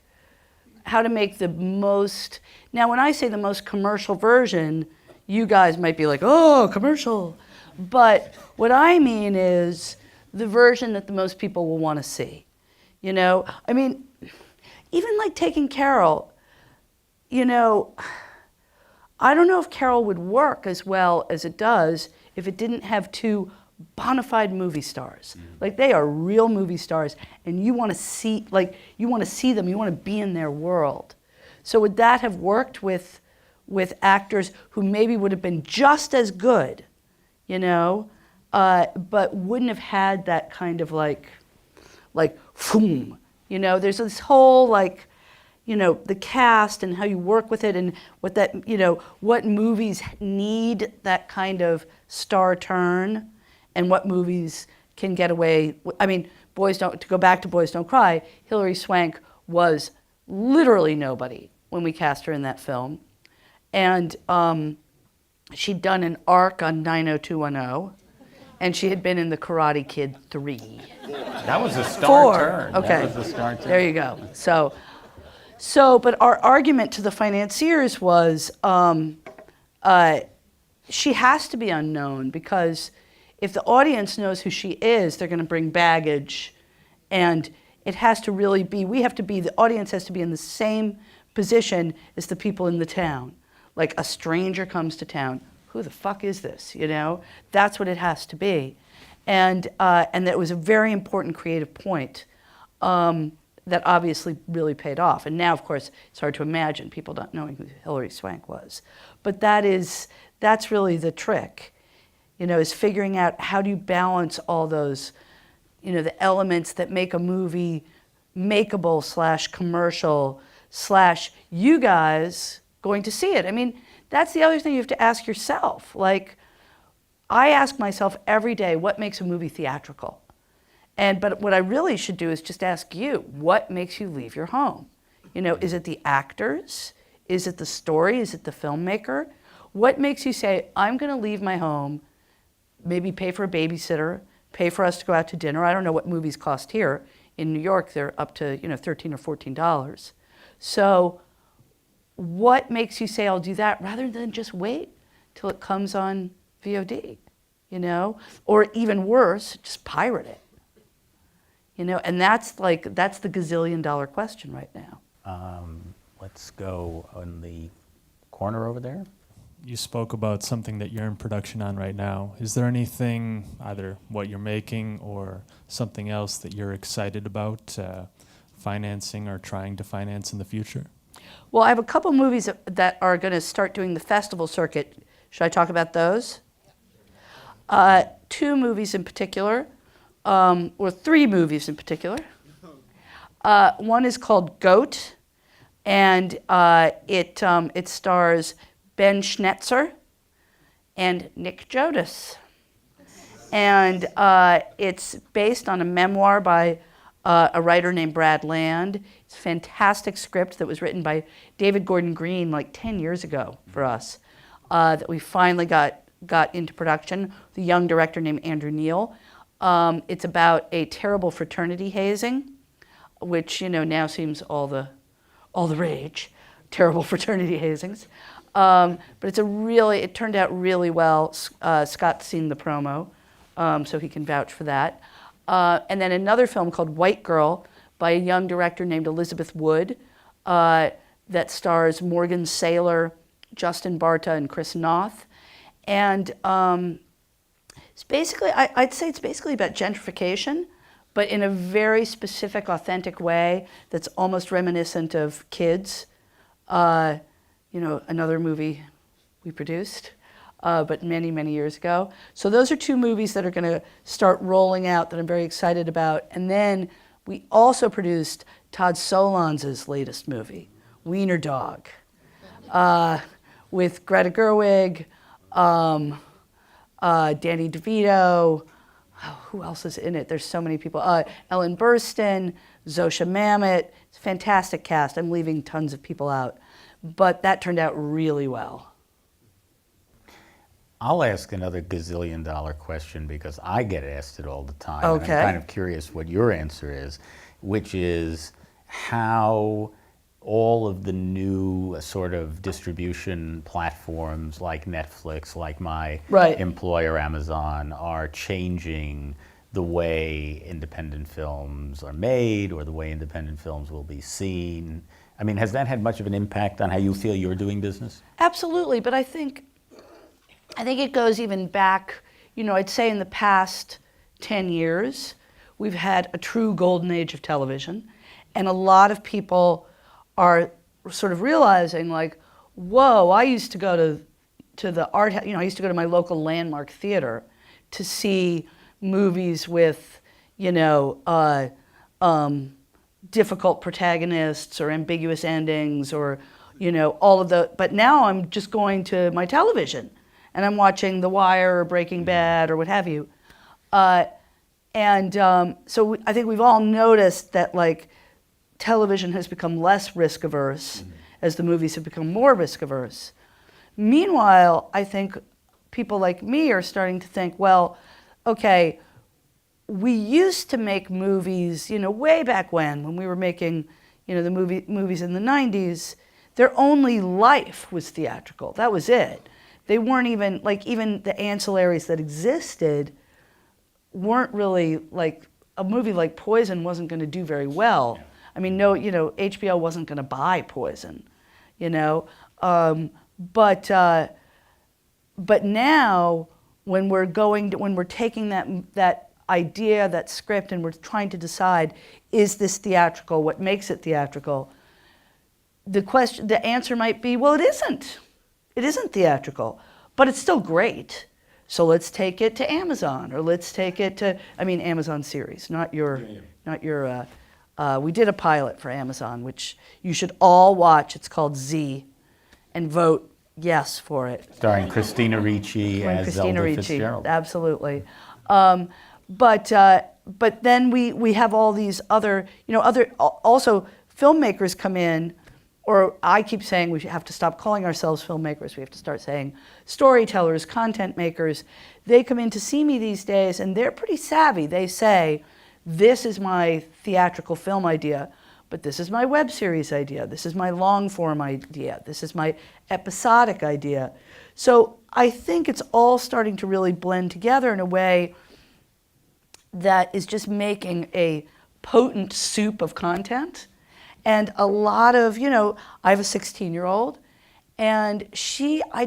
the most, now when I say the most commercial version, you guys might be like, oh, commercial. But what I mean is the version that the most people will want to see. You know, I mean, even like taking Carol, you know, I don't know if Carol would work as well as it does if it didn't have two bona fide movie stars. Like, they are real movie stars, and you want to see, like, you want to see them, you want to be in their world. So would that have worked with actors who maybe would have been just as good, you know, but wouldn't have had that kind of like, boom, you know? There's this whole, like, you know, the cast and how you work with it and what that, you know, what movies need that kind of star turn and what movies can get away. I mean, to go back to Boys Don't Cry, Hilary Swank was literally nobody when we cast her in that film. And she'd done an arc on 90210, and she had been in The Karate Kid 3. That was a star turn. Okay, That was a star turn. there you go. So, but our argument to the financiers was she has to be unknown, because if the audience knows who she is, they're going to bring baggage, and it has to really be, the audience has to be in the same position as the people in the town. Like, a stranger comes to town, who the fuck is this, you know? That's what it has to be. And that was a very important creative point that obviously really paid off. And now, of course, it's hard to imagine people not knowing who Hilary Swank was. But that's really the trick, you know, is figuring out how do you balance all those, you know, the elements that make a movie makeable / commercial / you guys going to see it. I mean, that's the other thing you have to ask yourself. Like, I ask myself every day, what makes a movie theatrical? But what I really should do is just ask you, what makes you leave your home? You know, is it the actors? Is it the story? Is it the filmmaker? What makes you say, I'm going to leave my home, maybe pay for a babysitter, pay for us to go out to dinner? I don't know what movies cost here. In New York, they're up to, you know, $13 or $14. So what makes you say, I'll do that, rather than just wait till it comes on VOD, you know? Or even worse, just pirate it. You know, and that's the gazillion-dollar question right now. Let's go on the corner over there. You spoke about something that you're in production on right now. Is there anything, either what you're making or something else that you're excited about financing or trying to finance in the future? Well, I have a couple movies that are going to start doing the festival circuit. Should I talk about those? 2 movies in particular. Or 3 movies in particular. One is called Goat, and it stars Ben Schnetzer and Nick Jonas. And it's based on a memoir by a writer named Brad Land. It's a fantastic script that was written by David Gordon Green like 10 years ago for us, that we finally got into production with a young director named Andrew Neal. It's about a terrible fraternity hazing, which, you know, now seems all the rage, terrible fraternity hazings. But it turned out really well. Scott's seen the promo, so he can vouch for that. And then another film called White Girl by a young director named Elizabeth Wood, that stars Morgan Saylor, Justin Barta, and Chris Noth. And it's basically, I'd say it's basically about gentrification, but in a very specific, authentic way that's almost reminiscent of Kids, you know, another movie we produced, but many, many years ago. So those are 2 movies that are going to start rolling out that I'm very excited about. And then we also produced Todd Solondz's latest movie, Wiener Dog, with Greta Gerwig, Danny DeVito. Oh, who else is in it? There's so many people. Ellen Burstyn, Zosha Mamet. It's a fantastic cast. I'm leaving tons of people out. But that turned out really well. I'll ask another gazillion-dollar question because I get asked it all the time. Okay. And I'm kind of curious what your answer is, which is how all of the new sort of distribution platforms like Netflix, like my employer Amazon, are changing the way independent films are made or the way independent films will be seen. I mean, has that had much of an impact on how you feel you're doing business? Absolutely, but I think it goes even back, I'd say in the past 10 years, we've had a true golden age of television, and a lot of people are sort of realizing like, whoa, I used to go to the art, I used to go to my local landmark theater to see movies with, difficult protagonists or ambiguous endings or, all of but now I'm just going to my television and I'm watching The Wire or Breaking Bad or what have you. So I think we've all noticed that like television has become less risk averse as the movies have become more risk averse. Meanwhile, I think people like me are starting to think, well, okay, we used to make movies, way back when we were making, the movies in the 90s, their only life was theatrical. That was it. They weren't even, even the ancillaries that existed weren't really, a movie like Poison wasn't going to do very well. I mean, no, HBO wasn't going to buy Poison, But now, when we're taking that idea, that script, and we're trying to decide, is this theatrical? What makes it theatrical? The answer might be, well, it isn't. It isn't theatrical, but it's still great. So let's take it to Amazon, or let's take it to, Amazon series, not your. We did a pilot for Amazon, which you should all watch. It's called Z, and vote yes for it. Starring Christina Ricci as Zelda Fitzgerald. Absolutely. But then we have all these other, also filmmakers come in, or I keep saying we have to stop calling ourselves filmmakers. We have to start saying storytellers, content makers. They come in to see me these days, and they're pretty savvy. They say, this is my theatrical film idea, but this is my web series idea. This is my long form idea. This is my episodic idea. So I think it's all starting to really blend together in a way that is just making a potent soup of content. And a lot of, I have a 16-year-old, and I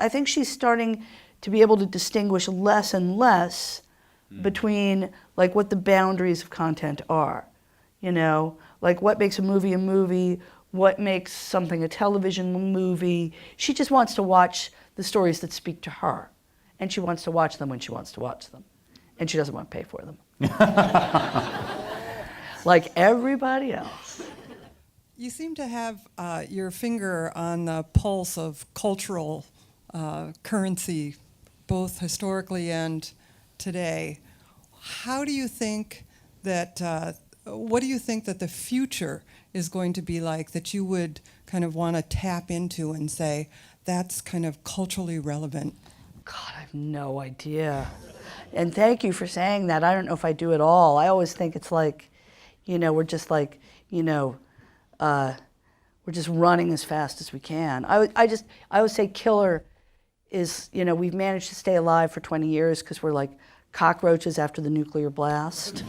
think she's starting to be able to distinguish less and less between like what the boundaries of content are, like what makes a movie, what makes something a television movie. She just wants to watch the stories that speak to her, and she wants to watch them when she wants to watch them, and she doesn't want to pay for them. Like everybody else. You seem to have your finger on the pulse of cultural currency, both historically and today. How do you think that, what do you think that the future is going to be like that you would kind of want to tap into and say, that's kind of culturally relevant? God, I have no idea. And thank you for saying that. I don't know if I do at all. I always think it's like, we're just like, we're just running as fast as we can. I always say killer is, we've managed to stay alive for 20 years because we're like cockroaches after the nuclear blast.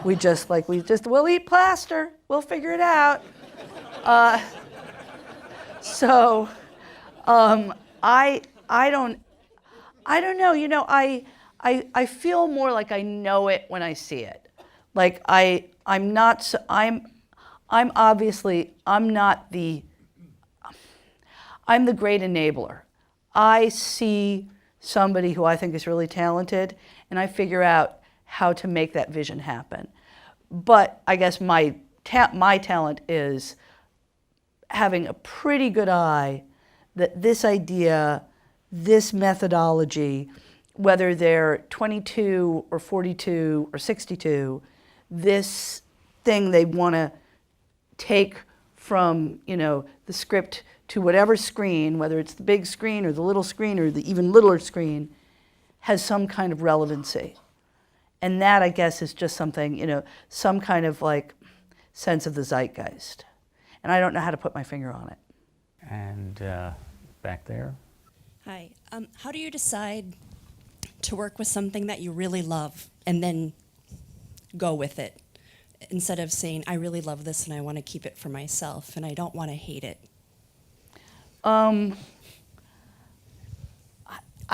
We'll eat plaster. We'll figure it out. I don't know. I feel more like I know it when I see it. Like I'm not the great enabler. I see somebody who I think is really talented, and I figure out how to make that vision happen. But I guess my talent is having a pretty good eye that this idea, this methodology, whether they're 22 or 42 or 62, this thing they want to take from, you know, the script to whatever screen, whether it's the big screen or the little screen or the even littler screen, has some kind of relevancy. And that, I guess, is just something, you know, some kind of like sense of the zeitgeist. And I don't know how to put my finger on it. And back there. Hi. How do you decide to work with something that you really love and then go with it, instead of saying, I really love this and I want to keep it for myself and I don't want to hate it? I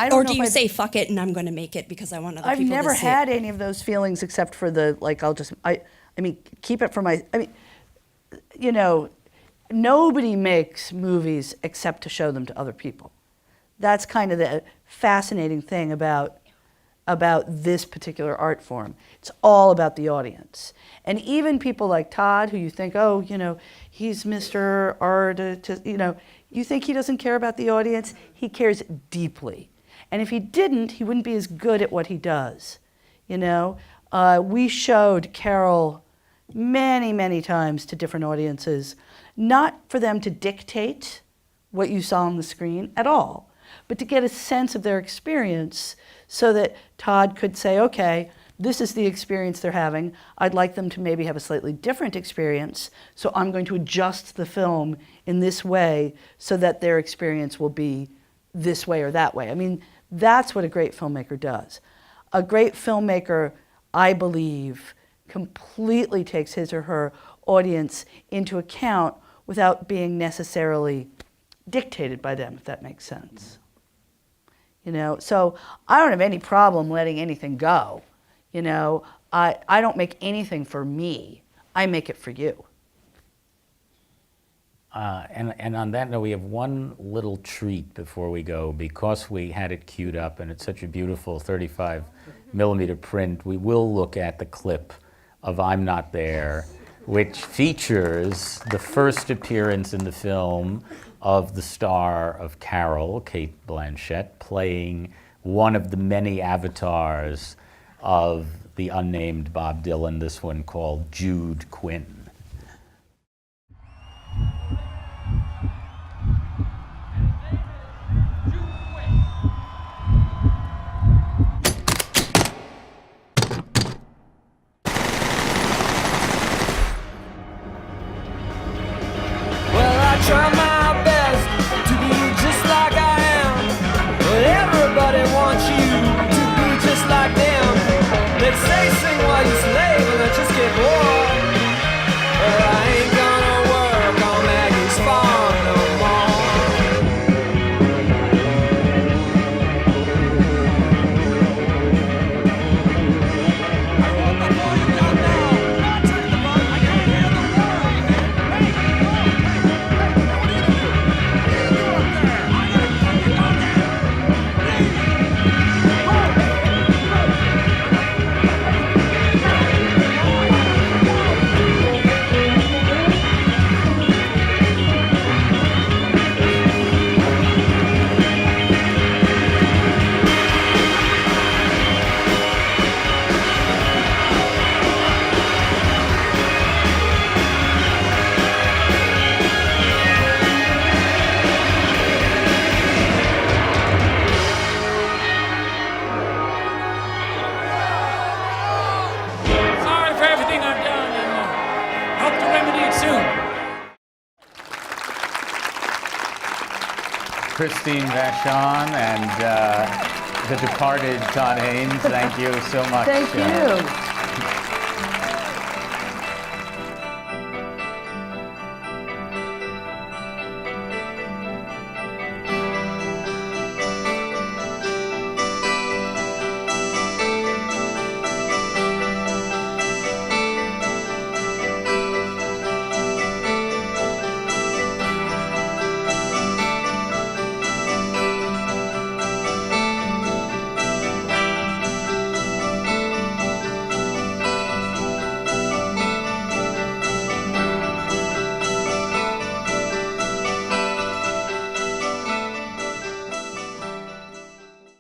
don't or know do you if say, fuck it and I'm going to make it because I want other I've people to see never it? had any of those feelings except for the, like, I mean, keep it for my, I mean, you know, nobody makes movies except to show them to other people. That's kind of the fascinating thing about this particular art form. It's all about the audience. And even people like Todd, who you think, oh, you know, he's Mr. Art, you know, you think he doesn't care about the audience? He cares deeply. And if he didn't, he wouldn't be as good at what he does. You know, we showed Carol many, many times to different audiences, not for them to dictate what you saw on the screen at all, but to get a sense of their experience so that Todd could say, okay, this is the experience they're having. I'd like them to maybe have a slightly different experience, so I'm going to adjust the film in this way so that their experience will be this way or that way. I mean, that's what a great filmmaker does. A great filmmaker, I believe, completely takes his or her audience into account without being necessarily dictated by them, if that makes sense. You know, so I don't have any problem letting anything go. You know, I don't make anything for me. I make it for you. And on that note, we have one little treat before we go. Because we had it queued up and it's such a beautiful 35 millimeter print, we will look at the clip of I'm Not There, which features the first appearance in the film of the star of Carol, Cate Blanchett, playing one of the many avatars of the unnamed Bob Dylan, this one called Jude Quinn. Try my best to be just like I am, but everybody wants you to be just like them. They say sing while you slave and I just get bored, but I ain't gonna work on Maggie's farm no Christine Vachon and the departed Todd Haynes, thank you so much. Thank you.